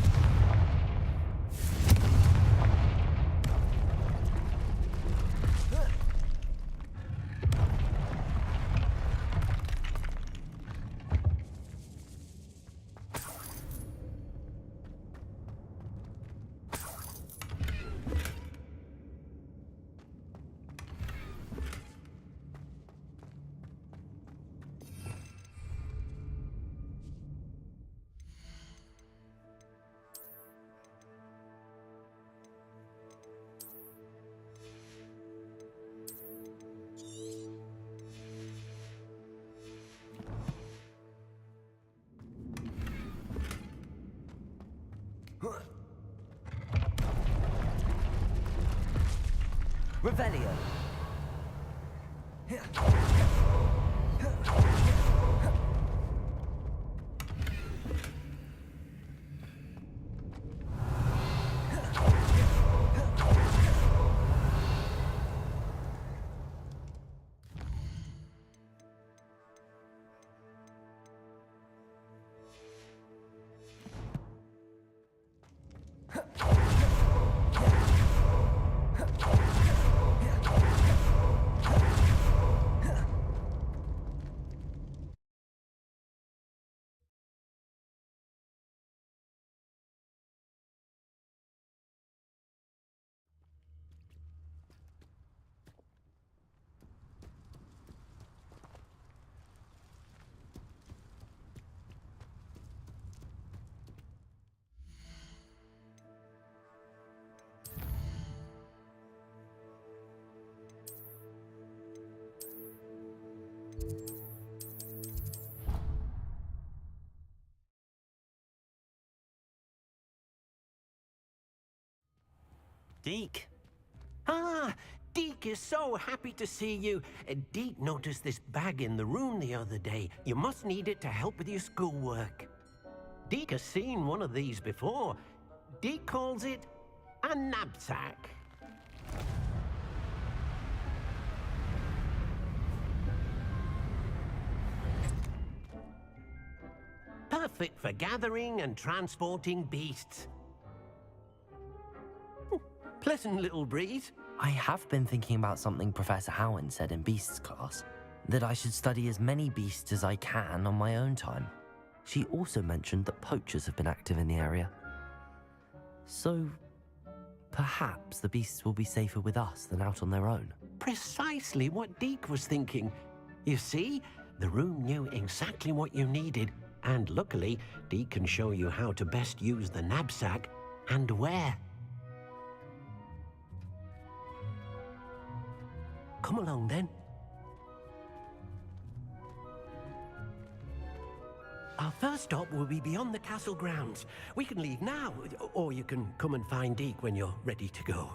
Revelio. Deke. Ah, Deke is so happy to see you. Deke noticed this bag in the room the other day. You must need it to help with your schoolwork. Deke has seen one of these before. Deke calls it a knapsack. Perfect for gathering and transporting beasts. Pleasant little breeze. I have been thinking about something Professor Howen said in Beasts class, that I should study as many beasts as I can on my own time. She also mentioned that poachers have been active in the area. So, perhaps the beasts will be safer with us than out on their own. Precisely what Deke was thinking. You see, the room knew exactly what you needed, and luckily, Deke can show you how to best use the knapsack and where. Come along then. Our first stop will be beyond the castle grounds. We can leave now, or you can come and find Deke when you're ready to go.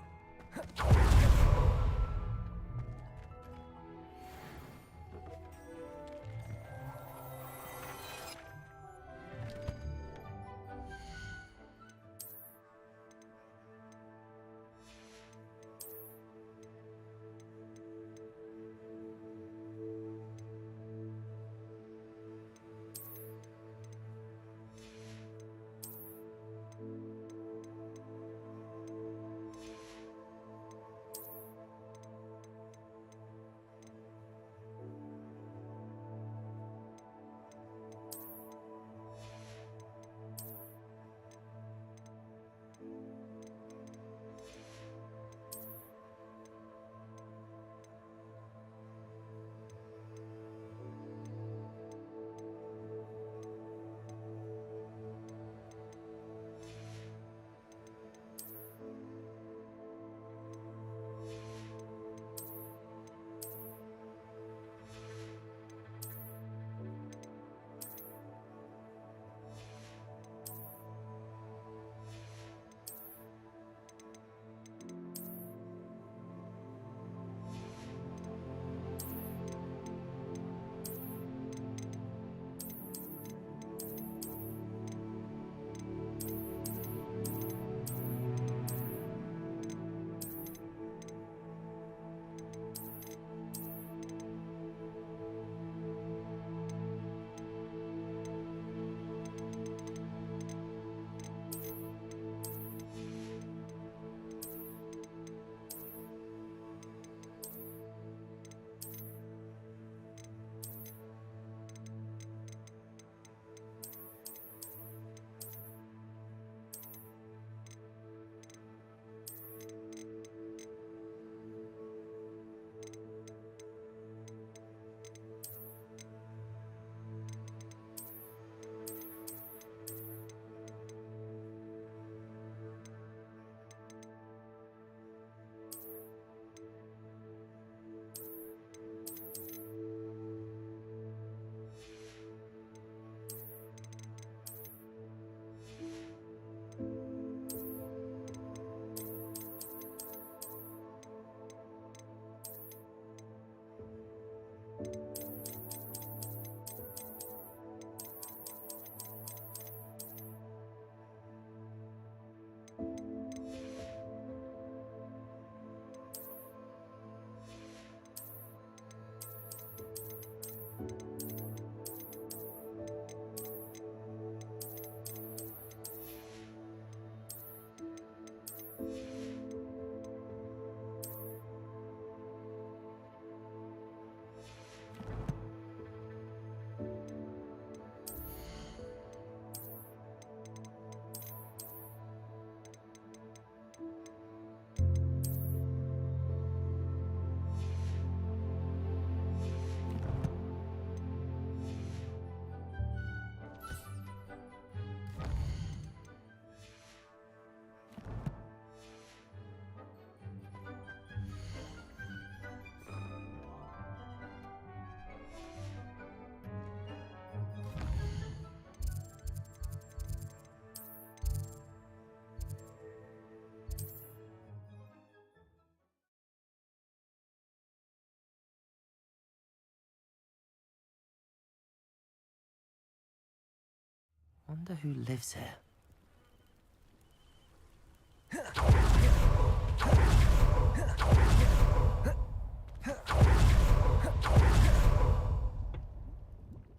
Wonder who lives here.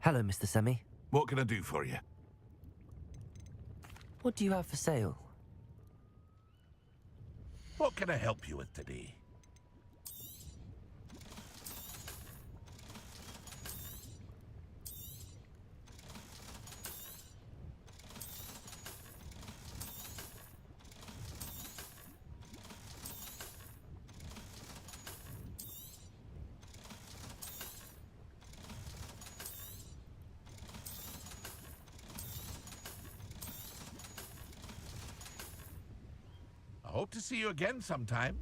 Hello, Mr. Semi. What can I do for you? What do you have for sale? What can I help you with today? I hope to see you again sometime.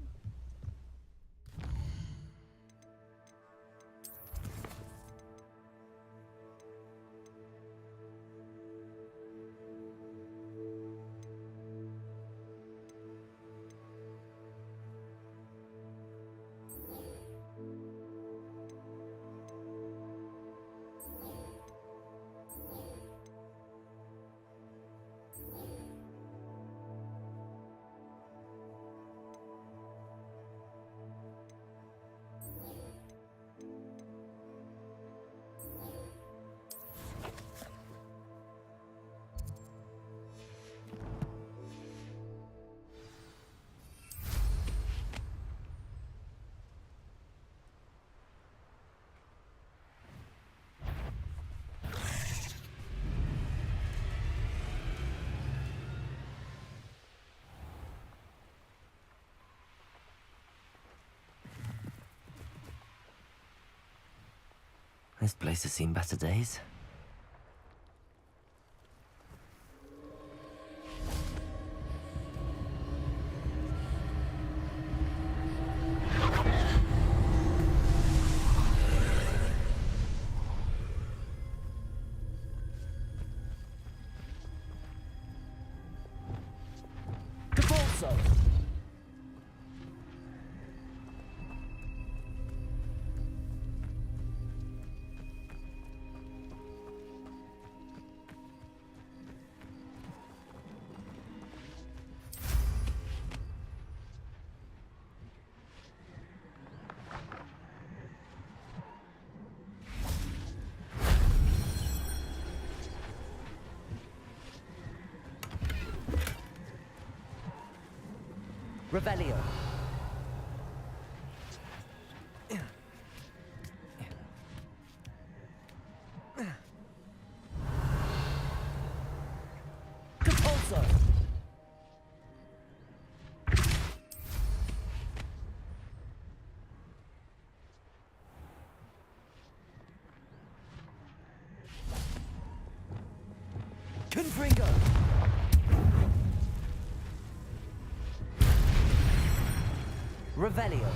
This place has seen better days. Revelio. Compulso. Confringo. Revelio.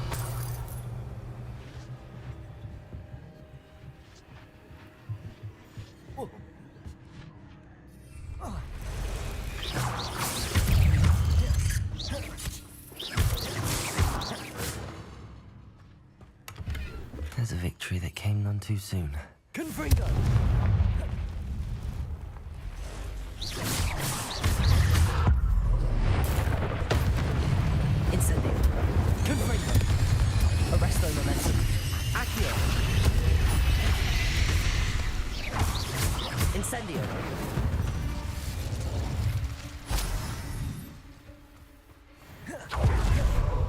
There's a victory that came none too soon. Confringo. Incendio. Confringo. Arresto momentum. Accio. Incendio.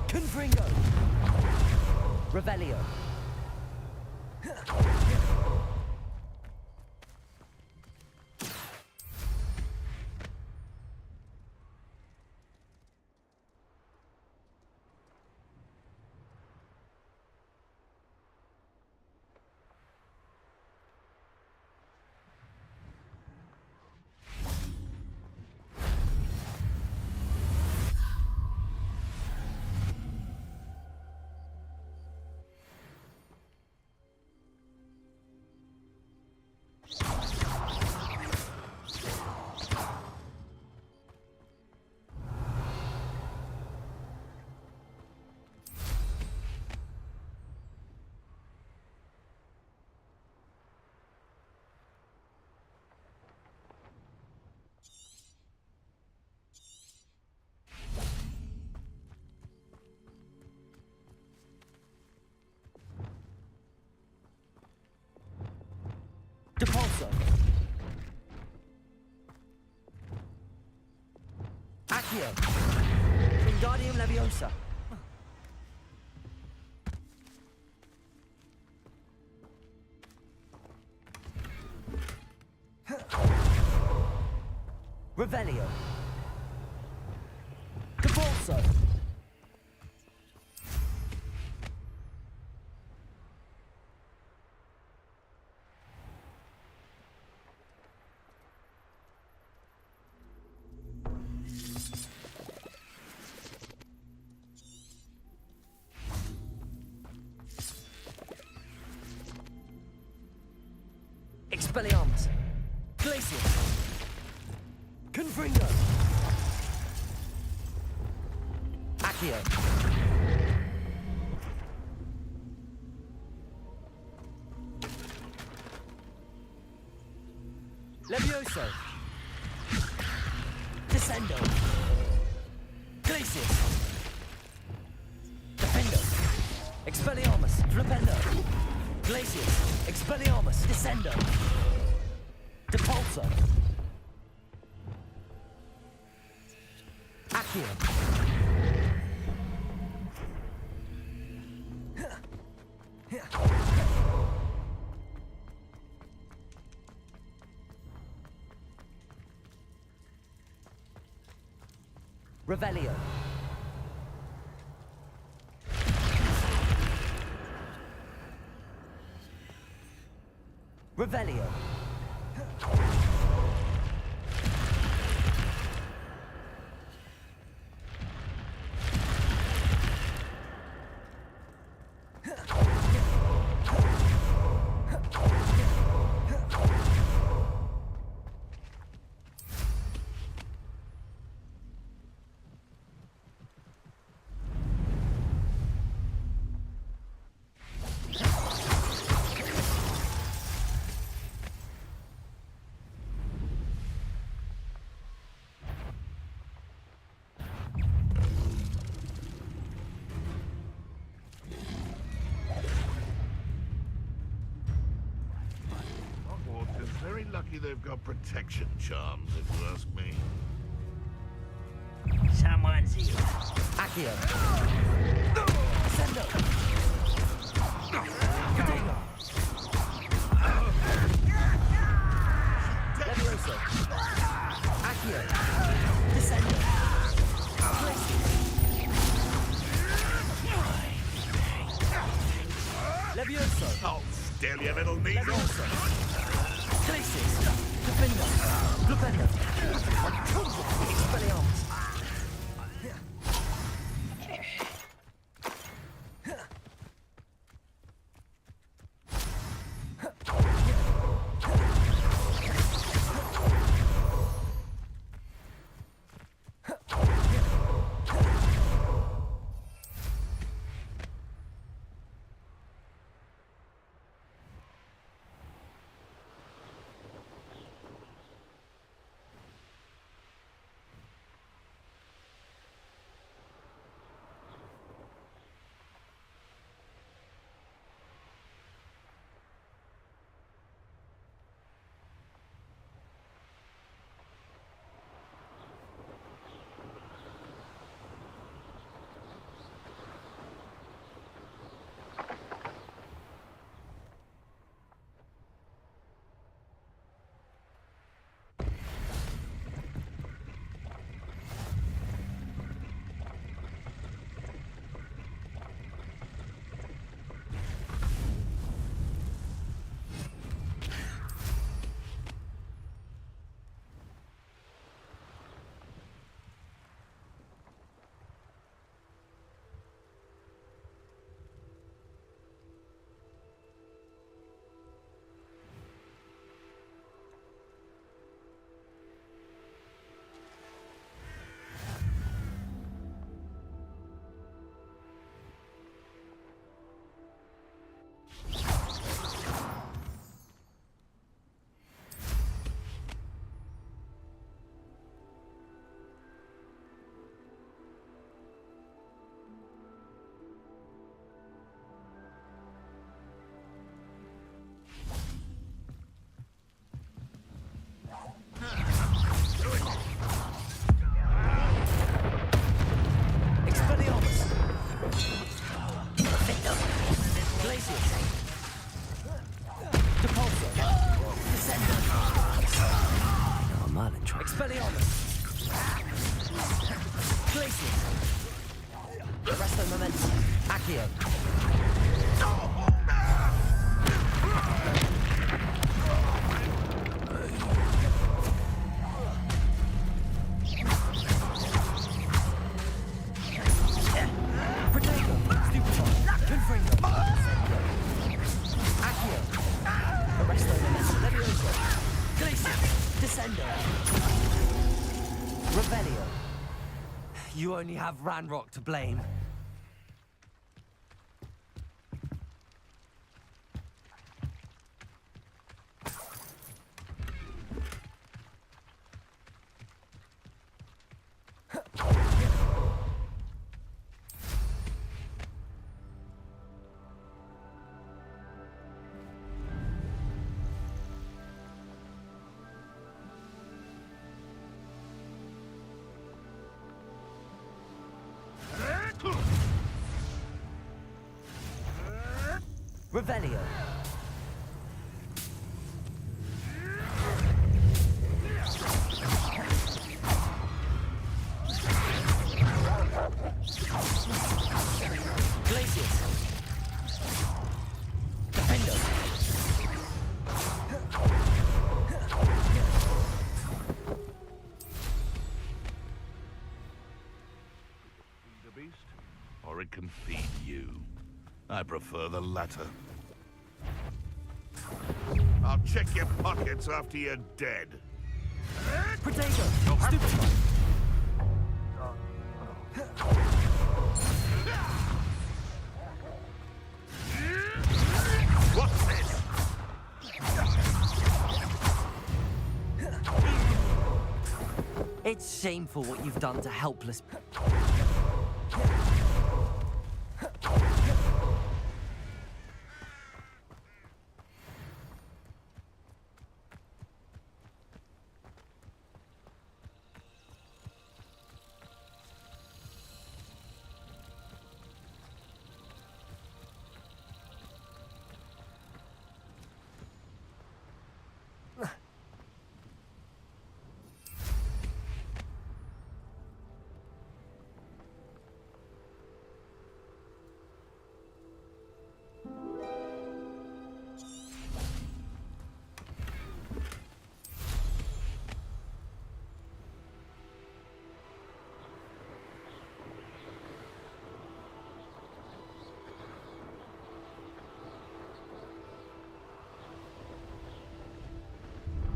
Confringo. Revelio. Depulso. Accio. Wingardium Leviosa. Revelio. Depulso. Expelliarmus. Glacius. Confringo. Accio. Levioso. Descendo. Glacius. Defendo. Expelliarmus. Flipendo. Glacius. Expelliarmus. Descendo. Depulso. Accio. Revelio. Revelio. Hogwarts is very lucky they've got protection charms, if you ask me. Someone's here. Accio. Sendo. Cadego. Levioso. Accio. Descendo. Levioso. Oh, still your little needle. Levioso. Glacius. Defendo. Flipendo. Expelliarmus. Glacius! Resto Momentum! Accio! Protego! Stupefy! Confringo! Accio! Resto Momentum! Levioso! Glacius! Descendo! Revelio! You only have Ranrock to blame. Revelio. Glacius. Defendo. Feed a beast, or it can feed you. I prefer the latter. I'll check your pockets after you're dead. Protego. Stupefy. What's this? It's shameful what you've done to helpless...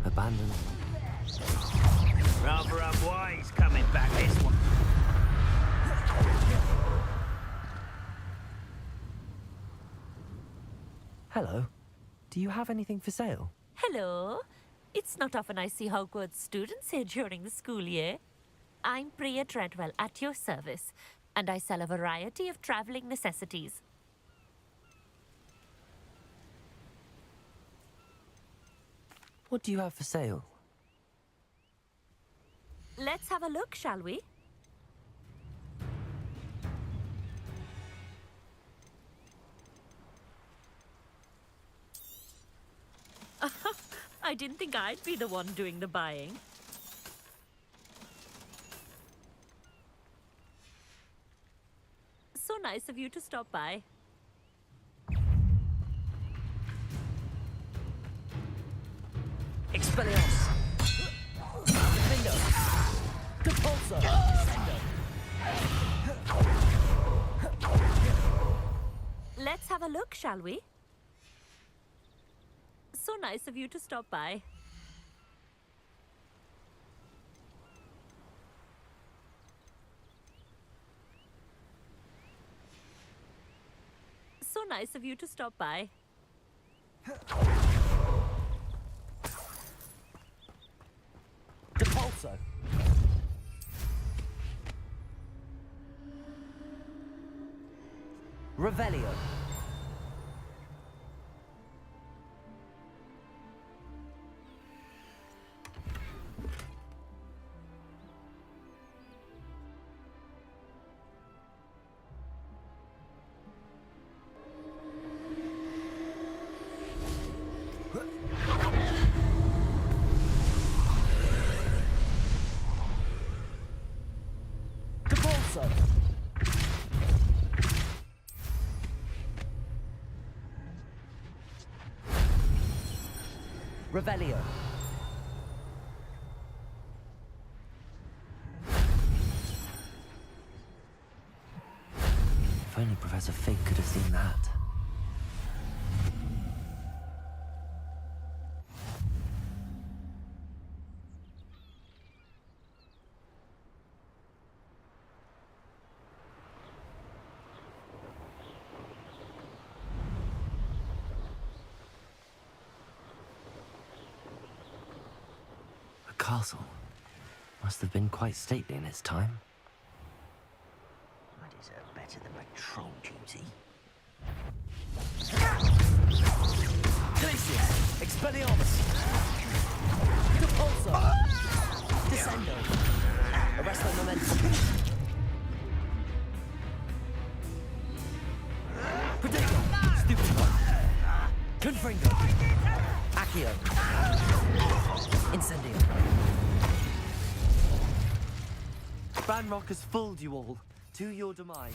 Abandoned. Rather unwise coming back this one. Hello. Do you have anything for sale? Hello. It's not often I see Hogwarts students here during the school year. I'm Priya Treadwell at your service, and I sell a variety of traveling necessities. What do you have for sale? Let's have a look, shall we? I didn't think I'd be the one doing the buying. So nice of you to stop by. Expelliarmus. Defendo. Depulso. Descendo. Let's have a look, shall we? So nice of you to stop by. So nice of you to stop by. Depulso. Revelio. Depulso. Repulsor! Revelio! If only Professor Fig could have seen that. The castle must have been quite stately in its time. I deserve better than patrol duty. Glacius! Expelliarmus! Repulsor! Descendo! Arresto momentum! Prodigo! Stupid one! Confringo! Accio! Incendio! Ranrock has fooled you all. To your demise.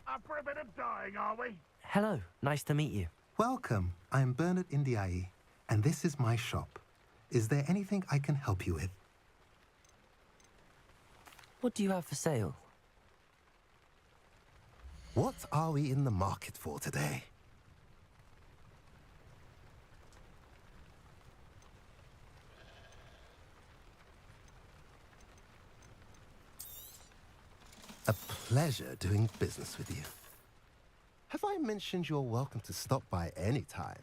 Up for a bit of dying, are we? Hello, nice to meet you. Welcome. I'm Bernard Indiai, and this is my shop. Is there anything I can help you with? What do you have for sale? What are we in the market for today? A pleasure doing business with you. Have I mentioned you're welcome to stop by any time?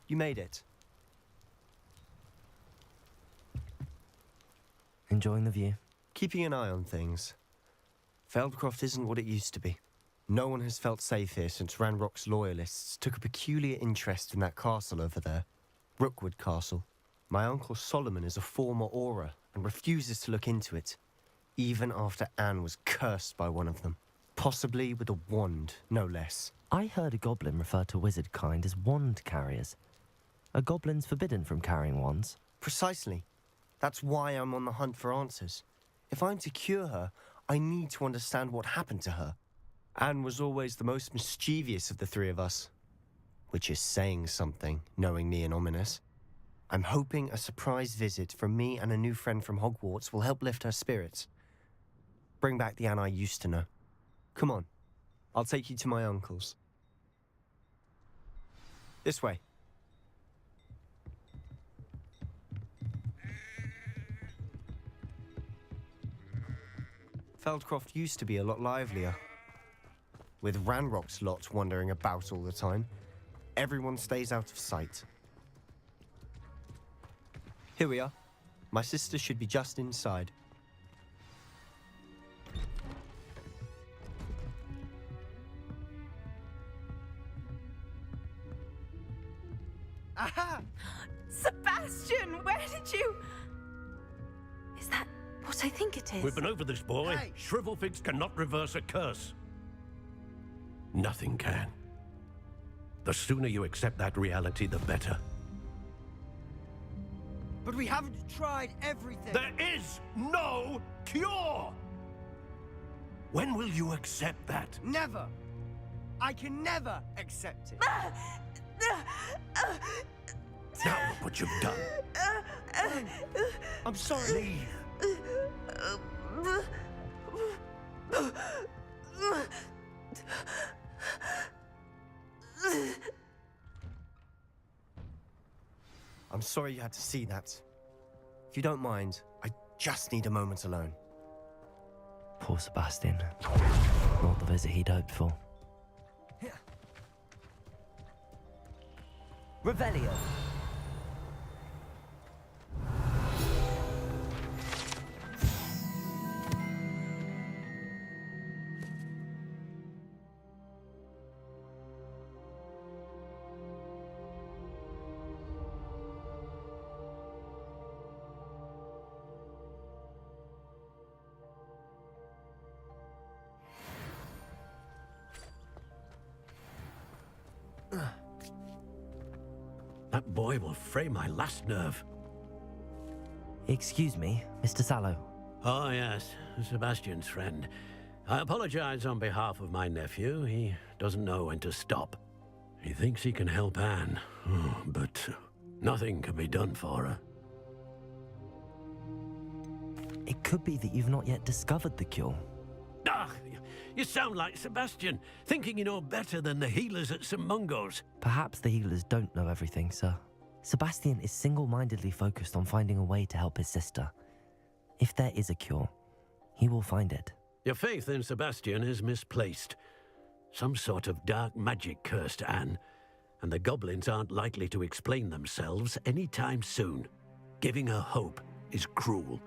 You made it. Enjoying the view? Keeping an eye on things. Feldcroft isn't what it used to be. No one has felt safe here since Ranrock's loyalists took a peculiar interest in that castle over there. Rookwood Castle. My uncle Solomon is a former Auror and refuses to look into it, even after Anne was cursed by one of them. Possibly with a wand, no less. I heard a goblin refer to wizard kind as wand carriers. Are goblins forbidden from carrying wands? Precisely. That's why I'm on the hunt for answers. If I'm to cure her, I need to understand what happened to her. Anne was always the most mischievous of the three of us. Which is saying something, knowing me and ominous. I'm hoping a surprise visit from me and a new friend from Hogwarts will help lift her spirits. Bring back the Anne I used to know. Come on, I'll take you to my uncle's. This way. Feldcroft used to be a lot livelier. With Ranrock's lot wandering about all the time, everyone stays out of sight. Here we are. My sister should be just inside. Aha! Sebastian, where did you... Is that what I think it is? We've been over this, boy. Hey. Shrivelfigs cannot reverse a curse. Nothing can. The sooner you accept that reality, the better. But we haven't tried everything. There is no cure! When will you accept that? Never. I can never accept it. Now look what you've done. I'm sorry. I'm sorry you had to see that. If you don't mind, I just need a moment alone. Poor Sebastian. Not the visit he'd hoped for. Revelio. That boy will fray my last nerve. Excuse me, Mr. Sallow. Oh, yes, Sebastian's friend. I apologize on behalf of my nephew. He doesn't know when to stop. He thinks he can help Anne, but nothing can be done for her. It could be that you've not yet discovered the cure. Ah, you sound like Sebastian, thinking you know better than the healers at St. Mungo's. Perhaps the healers don't know everything, sir. Sebastian is single-mindedly focused on finding a way to help his sister. If there is a cure, he will find it. Your faith in Sebastian is misplaced. Some sort of dark magic cursed Anne, and the goblins aren't likely to explain themselves anytime soon. Giving her hope is cruel.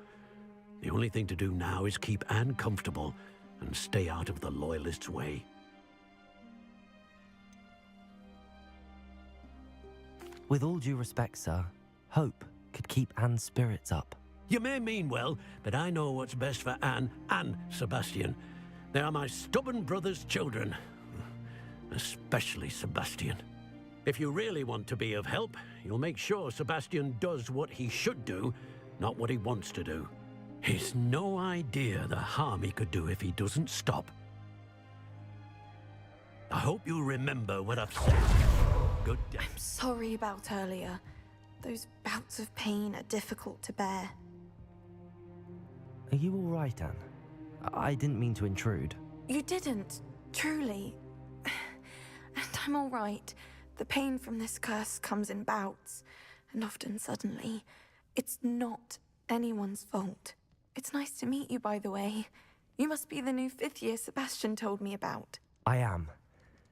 The only thing to do now is keep Anne comfortable and stay out of the Loyalists' way. With all due respect, sir, hope could keep Anne's spirits up. You may mean well, but I know what's best for Anne and Sebastian. They are my stubborn brother's children. Especially Sebastian. If you really want to be of help, you'll make sure Sebastian does what he should do, not what he wants to do. He's no idea the harm he could do if he doesn't stop. I hope you'll remember what I've said. Good day. I'm sorry about earlier. Those bouts of pain are difficult to bear. Are you all right, Anne? I didn't mean to intrude. You didn't, truly. And I'm all right. The pain from this curse comes in bouts, and often suddenly. It's not anyone's fault. It's nice to meet you, by the way. You must be the new 5th year Sebastian told me about. I am.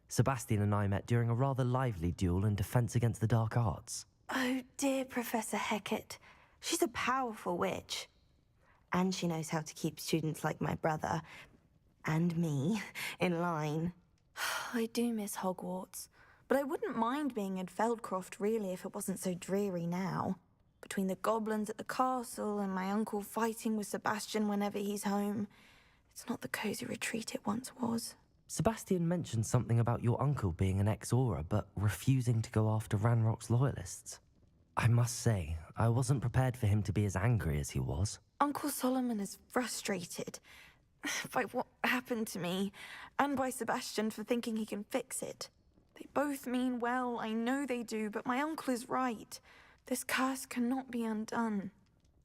Sebastian and I met during a rather lively duel in defense against the dark arts. Oh, dear Professor Hecat. She's a powerful witch. And she knows how to keep students like my brother, and me, in line. I do miss Hogwarts, but I wouldn't mind being in Feldcroft, really, if it wasn't so dreary now. Between the goblins at the castle and my uncle fighting with Sebastian whenever he's home, it's not the cozy retreat it once was. Sebastian mentioned something about your uncle being an ex-Auror, but refusing to go after Ranrock's loyalists. I must say, I wasn't prepared for him to be as angry as he was. Uncle Solomon is frustrated by what happened to me, and by Sebastian for thinking he can fix it. They both mean well, I know they do, but my uncle is right. This curse cannot be undone.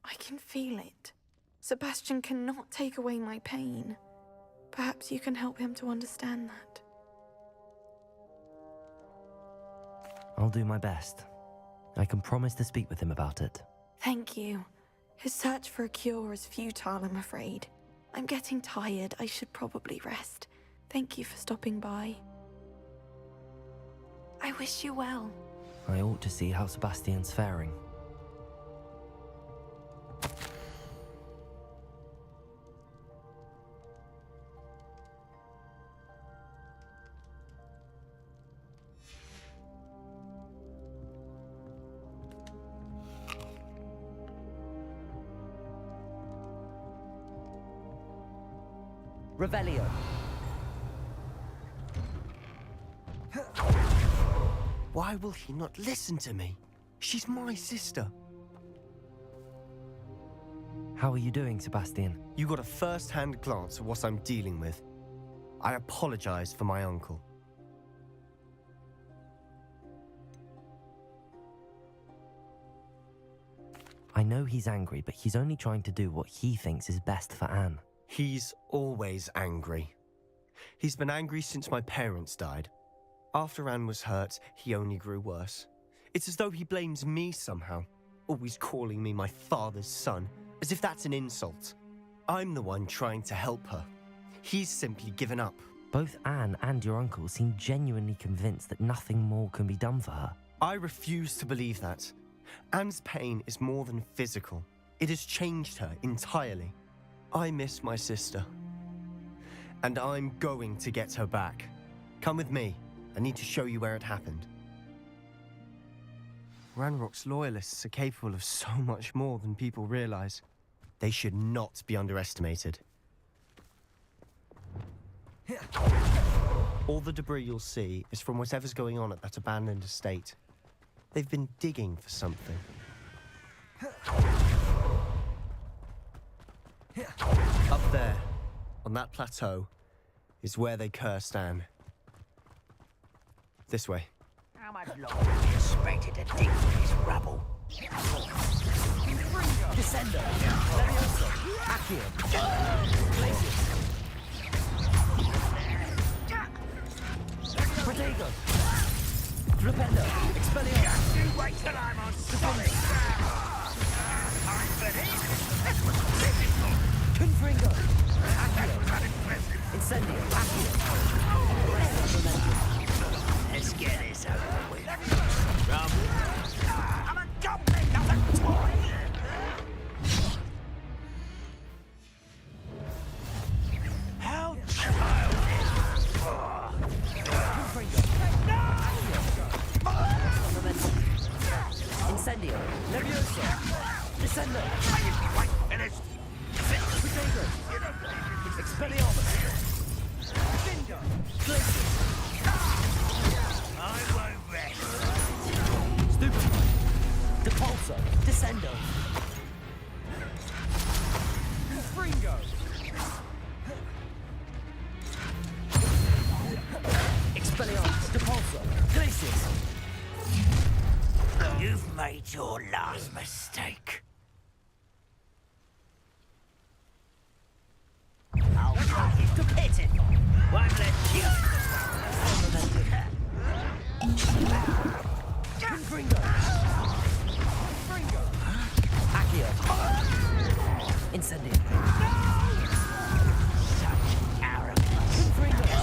I can feel it. Sebastian cannot take away my pain. Perhaps you can help him to understand that. I'll do my best. I can promise to speak with him about it. Thank you. His search for a cure is futile, I'm afraid. I'm getting tired. I should probably rest. Thank you for stopping by. I wish you well. I ought to see how Sebastian's faring. Revelio. Why will he not listen to me? She's my sister. How are you doing, Sebastian? You got a first-hand glance at what I'm dealing with. I apologize for my uncle. I know he's angry, but he's only trying to do what he thinks is best for Anne. He's always angry. He's been angry since my parents died. After Anne was hurt, he only grew worse. It's as though he blames me somehow, always calling me my father's son, as if that's an insult. I'm the one trying to help her. He's simply given up. Both Anne and your uncle seem genuinely convinced that nothing more can be done for her. I refuse to believe that. Anne's pain is more than physical. It has changed her entirely. I miss my sister. And I'm going to get her back. Come with me. I need to show you where it happened. Ranrock's loyalists are capable of so much more than people realize. They should not be underestimated. All the debris you'll see is from whatever's going on at that abandoned estate. They've been digging for something. Up there, on that plateau, is where they cursed Anne. This way. How much longer are we expected to dig for this rubble? Descender. Levioso. Accio. Glacius. Protego. Flipendo. Expelliarmus. You wait till I'm on solid ground. Time for this. That's what's difficult. Confringo. That was unimpressive. Incendio. Accio. Let's get this over with. I'm a goblin, not a toy. How childish. Incendio. Levioso. Descendo. I didn't quite finished. Protego. Expelliarmus. Bingo. Glacius. I won't rest. Stupefy. Depulso. Descendo. Confringo. Expelliarmus. Depulso. Glacius. You've made your last mistake. I'll cut you to pieces. Won't let you. Confringo. Accio. Incendio. Such arrogance. Confringo.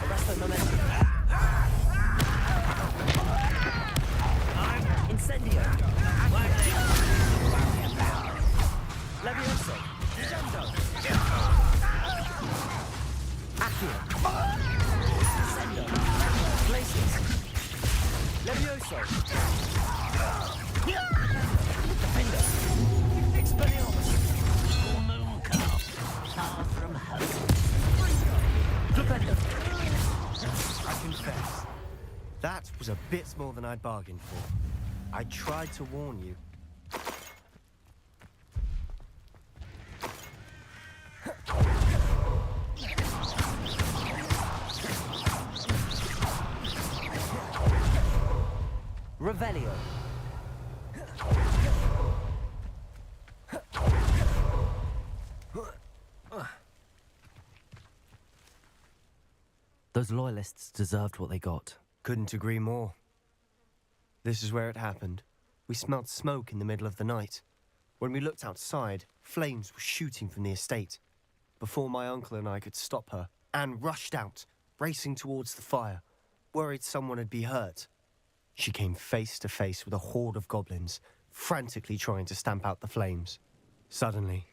Arresto momentum. Incendio. Levioso. Descendo. Accio. Descendo. Glacius. Levioso. Defender. Expelliarmus. Moon calf. Far from home. Defender. I confess, that was a bit more than I'd bargained for. I tried to warn you. Revelio. Those loyalists deserved what they got. Couldn't agree more. This is where it happened. We smelled smoke in the middle of the night. When we looked outside, flames were shooting from the estate. Before my uncle and I could stop her, Anne rushed out, racing towards the fire, worried someone had been hurt. She came face to face with a horde of goblins, frantically trying to stamp out the flames. Suddenly,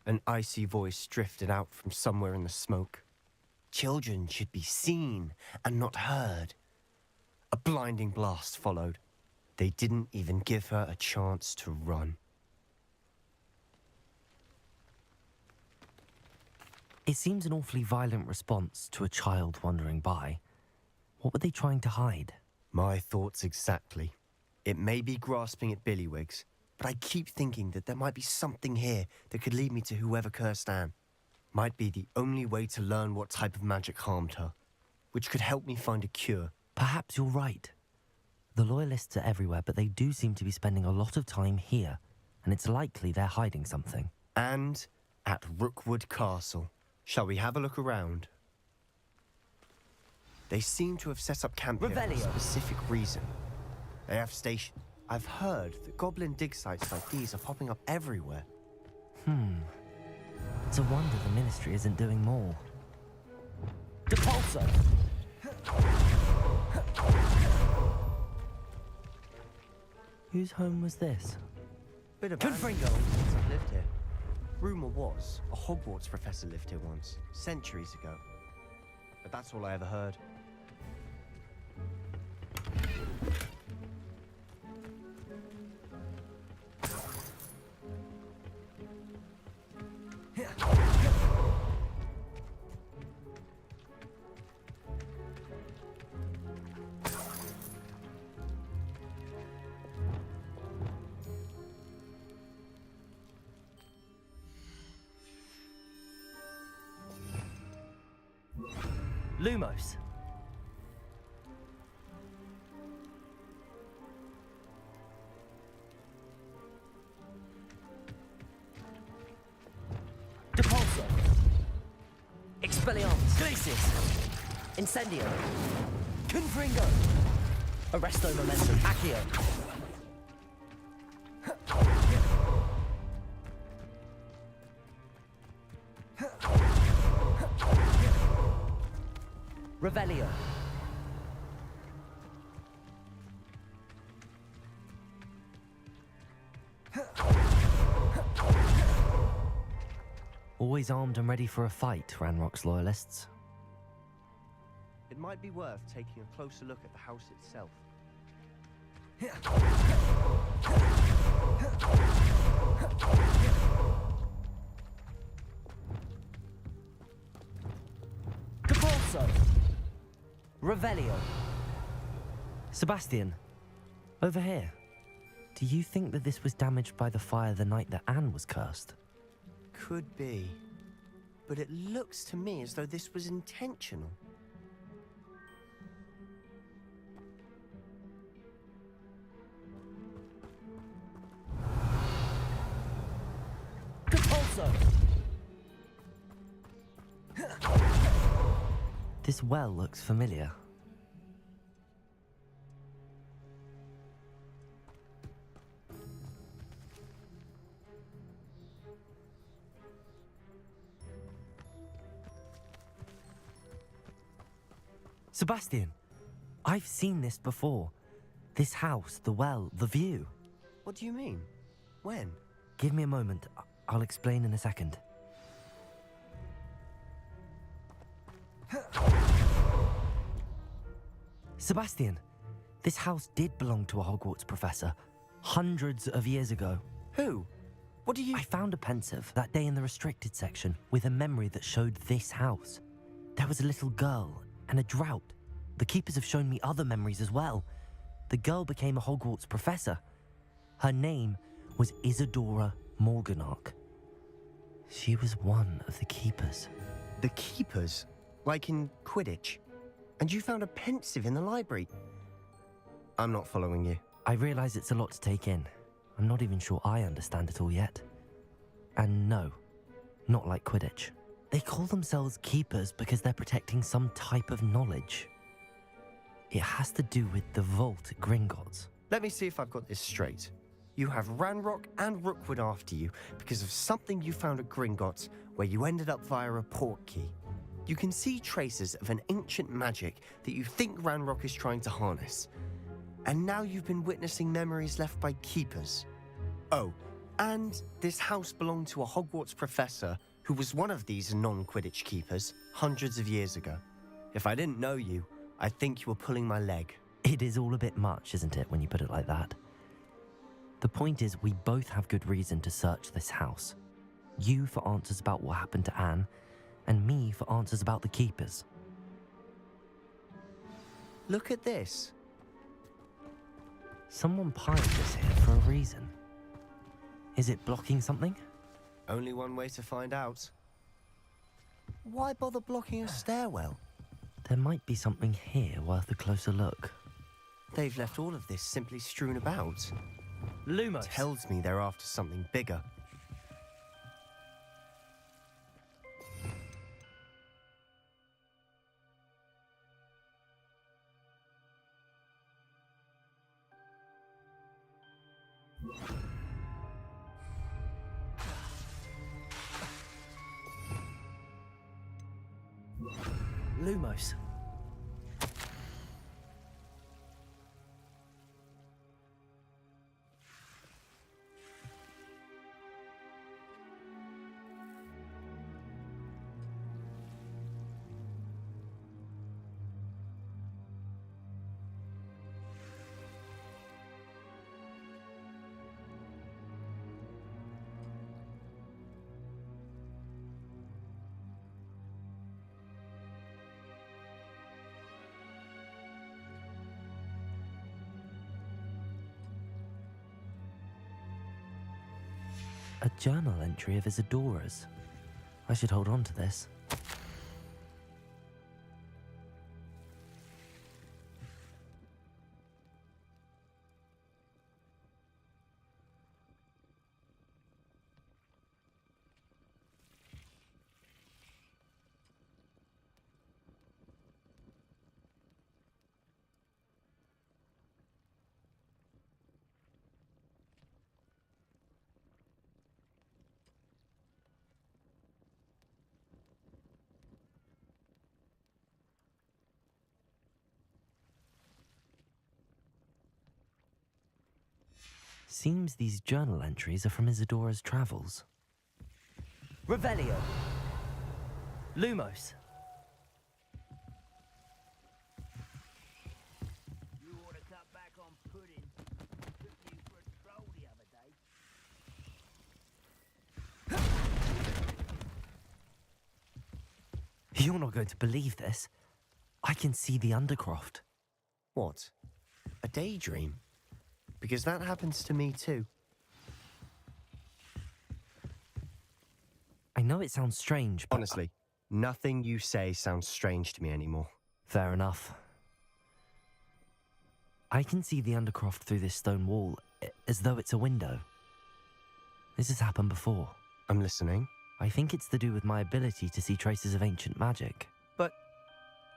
an icy voice drifted out from somewhere in the smoke. Children should be seen and not heard. A blinding blast followed. They didn't even give her a chance to run. It seems an awfully violent response to a child wandering by. What were they trying to hide? My thoughts exactly. It may be grasping at Billywigs, but I keep thinking that there might be something here that could lead me to whoever cursed Anne. Might be the only way to learn what type of magic harmed her, which could help me find a cure. Perhaps you're right. The Loyalists are everywhere, but they do seem to be spending a lot of time here, and it's likely they're hiding something. And at Rookwood Castle. Shall we have a look around? They seem to have set up camp here for a specific reason. They have stations. I've heard that goblin dig sites like these are popping up everywhere. It's a wonder the Ministry isn't doing more. Depulso! Whose home was this? Bit of Confringo! I've lived here. Rumour was a Hogwarts professor lived here once, centuries ago. But that's all I ever heard. Lumos. Depulso. Expelliarmus. Glacis. Incendio. Confringo. Arresto Momentum. Accio. Revelio. Always armed and ready for a fight, Ranrock's loyalists. It might be worth taking a closer look at the house itself. Depulso. Revelio. Sebastian, over here. Do you think that this was damaged by the fire the night that Anne was cursed? Could be. But it looks to me as though this was intentional. Depulso. This well looks familiar. Sebastian, I've seen this before. This house, the well, the view. What do you mean? When? Give me a moment. I'll explain in a second. Sebastian, this house did belong to a Hogwarts professor hundreds of years ago. Who? What do you... I found a pensive that day in the restricted section with a memory that showed this house. There was a little girl and a drought. The keepers have shown me other memories as well. The girl became a Hogwarts professor. Her name was Isadora Morganach. She was one of the keepers. The keepers? Like in Quidditch? And you found a pensive in the library? I'm not following you. I realize it's a lot to take in. I'm not even sure I understand it all yet. And no, not like Quidditch. They call themselves keepers because they're protecting some type of knowledge. It has to do with the vault at Gringotts. Let me see if I've got this straight. You have Ranrock and Rookwood after you because of something you found at Gringotts where you ended up via a port key. You can see traces of an ancient magic that you think Ranrock is trying to harness. And now you've been witnessing memories left by keepers. Oh, and this house belonged to a Hogwarts professor who was one of these non-Quidditch keepers hundreds of years ago. If I didn't know you, I'd think you were pulling my leg. It is all a bit much, isn't it, when you put it like that? The point is, we both have good reason to search this house. You for answers about what happened to Anne, and me for answers about the keepers. Look at this. Someone piled this here for a reason. Is it blocking something? Only one way to find out. Why bother blocking a stairwell? There might be something here worth a closer look. They've left all of this simply strewn about. Lumos. Tells me they're after something bigger. Lumos. A journal entry of Isadora's. I should hold on to this. Seems these journal entries are from Isadora's travels. Revelio. Lumos. You ought to cut back on pudding. Took you for a stroll the other day. You're not going to believe this. I can see the Undercroft. What? A daydream? Because that happens to me too. I know it sounds strange, but... Honestly, nothing you say sounds strange to me anymore. Fair enough. I can see the Undercroft through this stone wall, as though it's a window. This has happened before. I'm listening. I think it's to do with my ability to see traces of ancient magic. But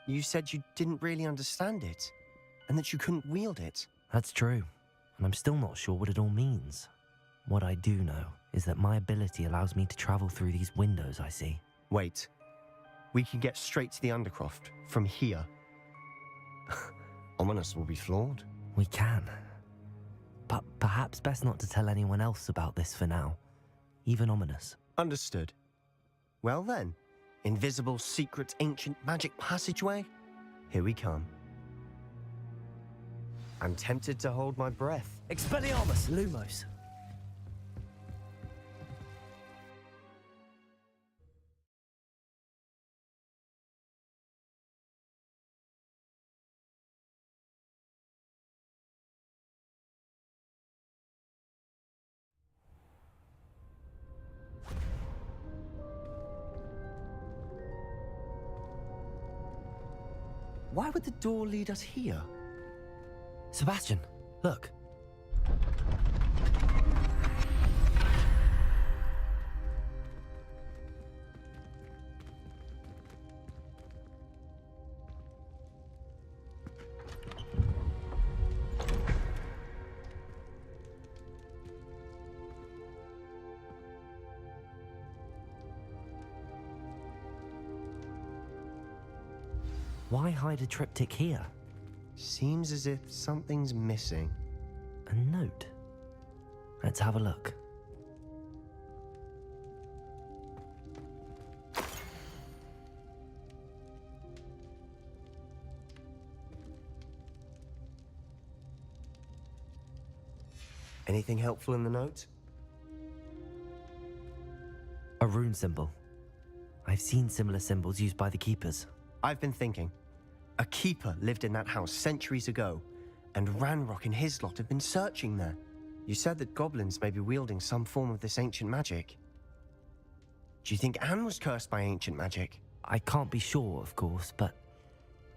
you said you didn't really understand it, and that you couldn't wield it. That's true, and I'm still not sure what it all means. What I do know is that my ability allows me to travel through these windows I see. Wait. We can get straight to the Undercroft from here. Ominous will be floored. We can. But perhaps best not to tell anyone else about this for now. Even Ominous. Understood. Well then, invisible, secret, ancient magic passageway? Here we come. I'm tempted to hold my breath. Expelliarmus. Lumos. Why would the door lead us here? Sebastian, look. Why hide a triptych here? Seems as if something's missing. A note. Let's have a look. Anything helpful in the note? A rune symbol. I've seen similar symbols used by the keepers. I've been thinking. A keeper lived in that house centuries ago, and Ranrock and his lot have been searching there. You said that goblins may be wielding some form of this ancient magic. Do you think Anne was cursed by ancient magic? I can't be sure, of course, but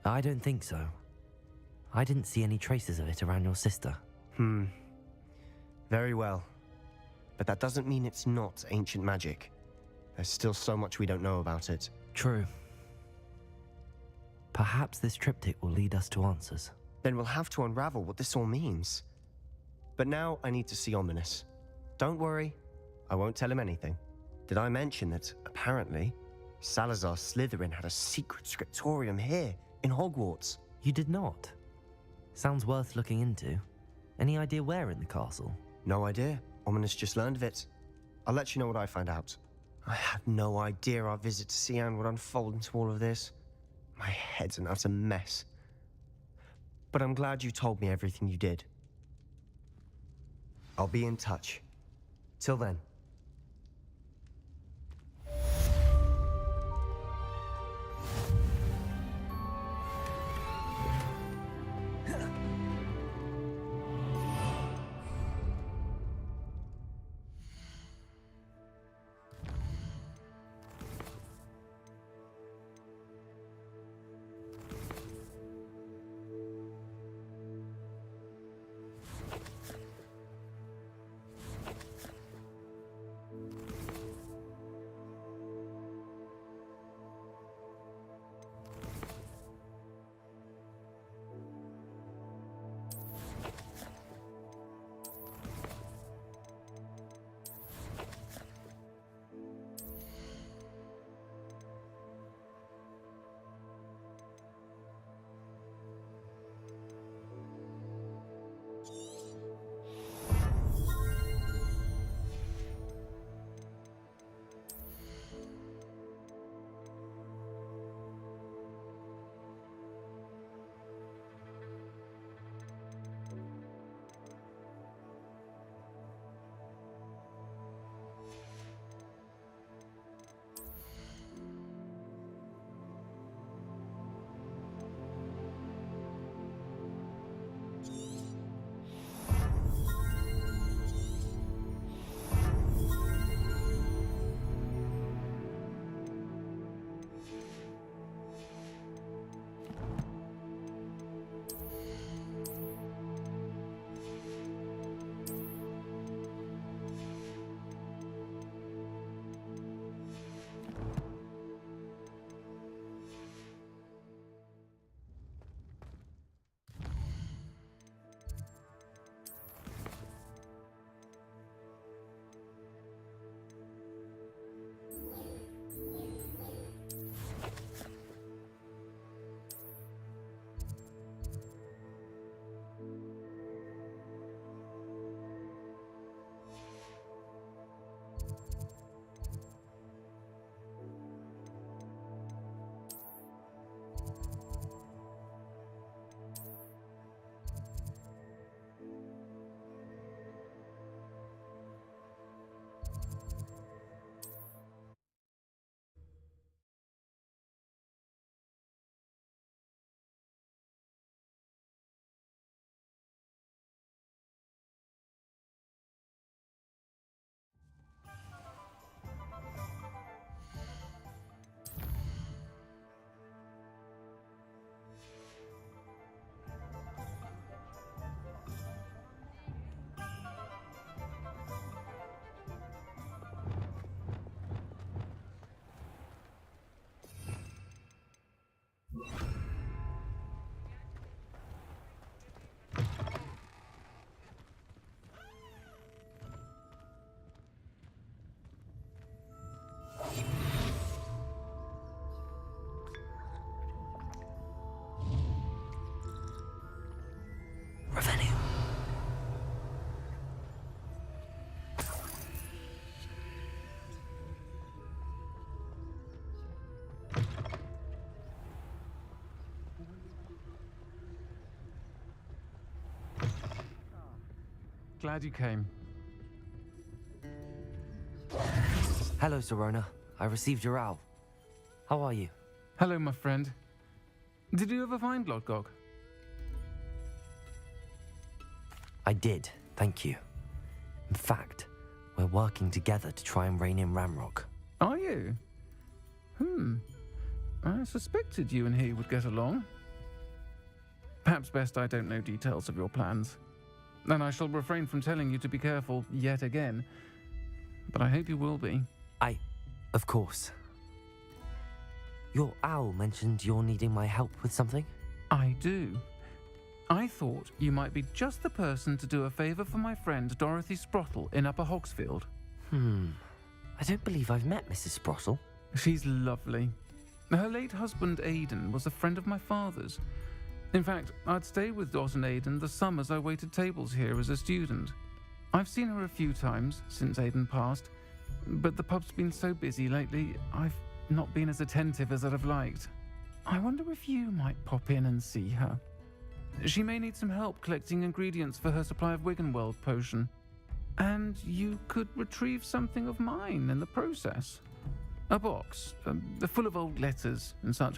I don't think so. I didn't see any traces of it around your sister. Very well. But that doesn't mean it's not ancient magic. There's still so much we don't know about it. True. Perhaps this triptych will lead us to answers. Then we'll have to unravel what this all means. But now I need to see Ominous. Don't worry, I won't tell him anything. Did I mention that, apparently, Salazar Slytherin had a secret scriptorium here, in Hogwarts? You did not? Sounds worth looking into. Any idea where in the castle? No idea. Ominous just learned of it. I'll let you know what I find out. I had no idea our visit to Cian would unfold into all of this. My head's an utter mess. But I'm glad you told me everything you did. I'll be in touch. Till then. glad you came. Hello, Serona. I received your owl. How are you? Hello, my friend. Did you ever find Lodgok? I did, thank you. In fact, we're working together to try and rein in Ranrock. Are you? I suspected you and he would get along. Perhaps best I don't know details of your plans. And I shall refrain from telling you to be careful yet again. But I hope you will be. Of course. Your owl mentioned you're needing my help with something? I do. I thought you might be just the person to do a favour for my friend Dorothy Sprottle in Upper Hogsfield. I don't believe I've met Mrs. Sprottle. She's lovely. Her late husband Aidan was a friend of my father's. In fact, I'd stay with Dot and Aidan the summers I waited tables here as a student. I've seen her a few times since Aidan passed, but the pub's been so busy lately, I've not been as attentive as I'd have liked. I wonder if you might pop in and see her. She may need some help collecting ingredients for her supply of Wiggenweld potion. And you could retrieve something of mine in the process. A box, full of old letters and such.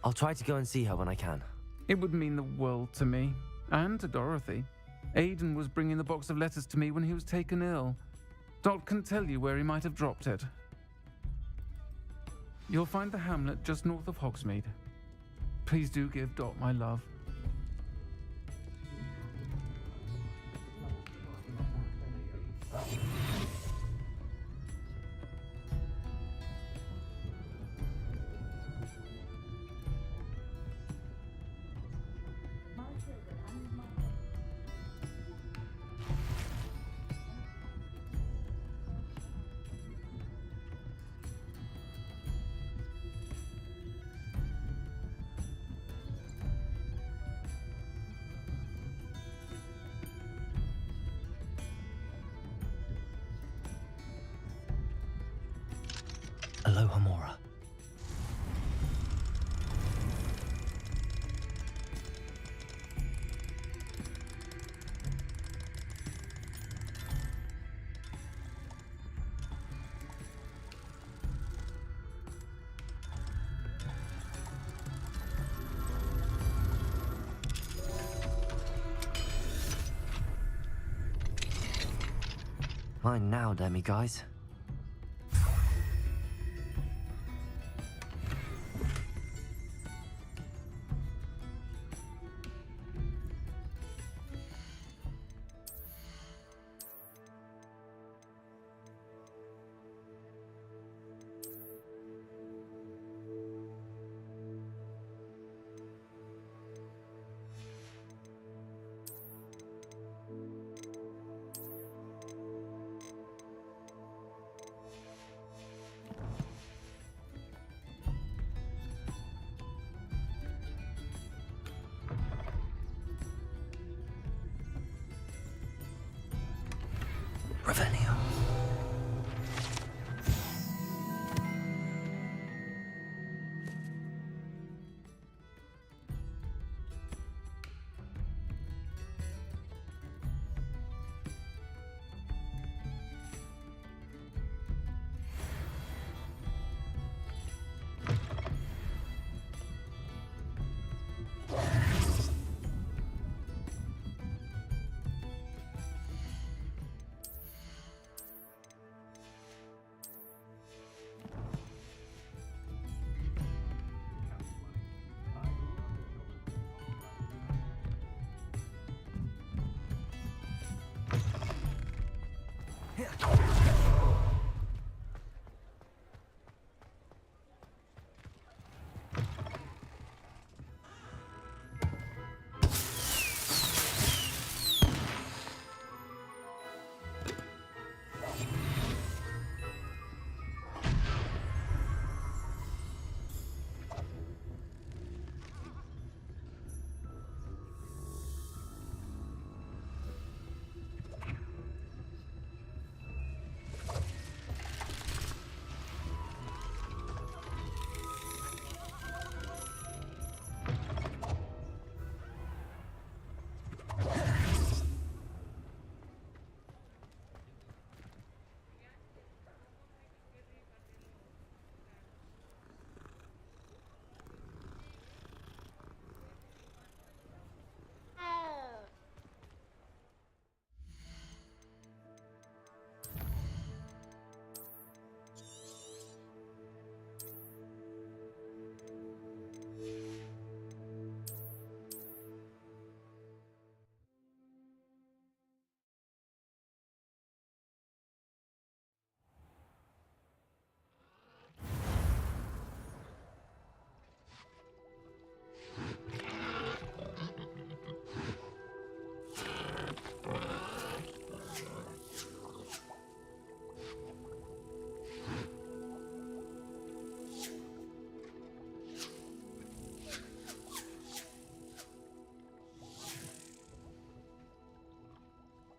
I'll try to go and see her when I can. It would mean the world to me, and to Dorothy. Aidan was bringing the box of letters to me when he was taken ill. Dot can tell you where he might have dropped it. You'll find the hamlet just north of Hogsmeade. Please do give Dot my love. Aloha Mora. Mine now, demi-guys. Revelli.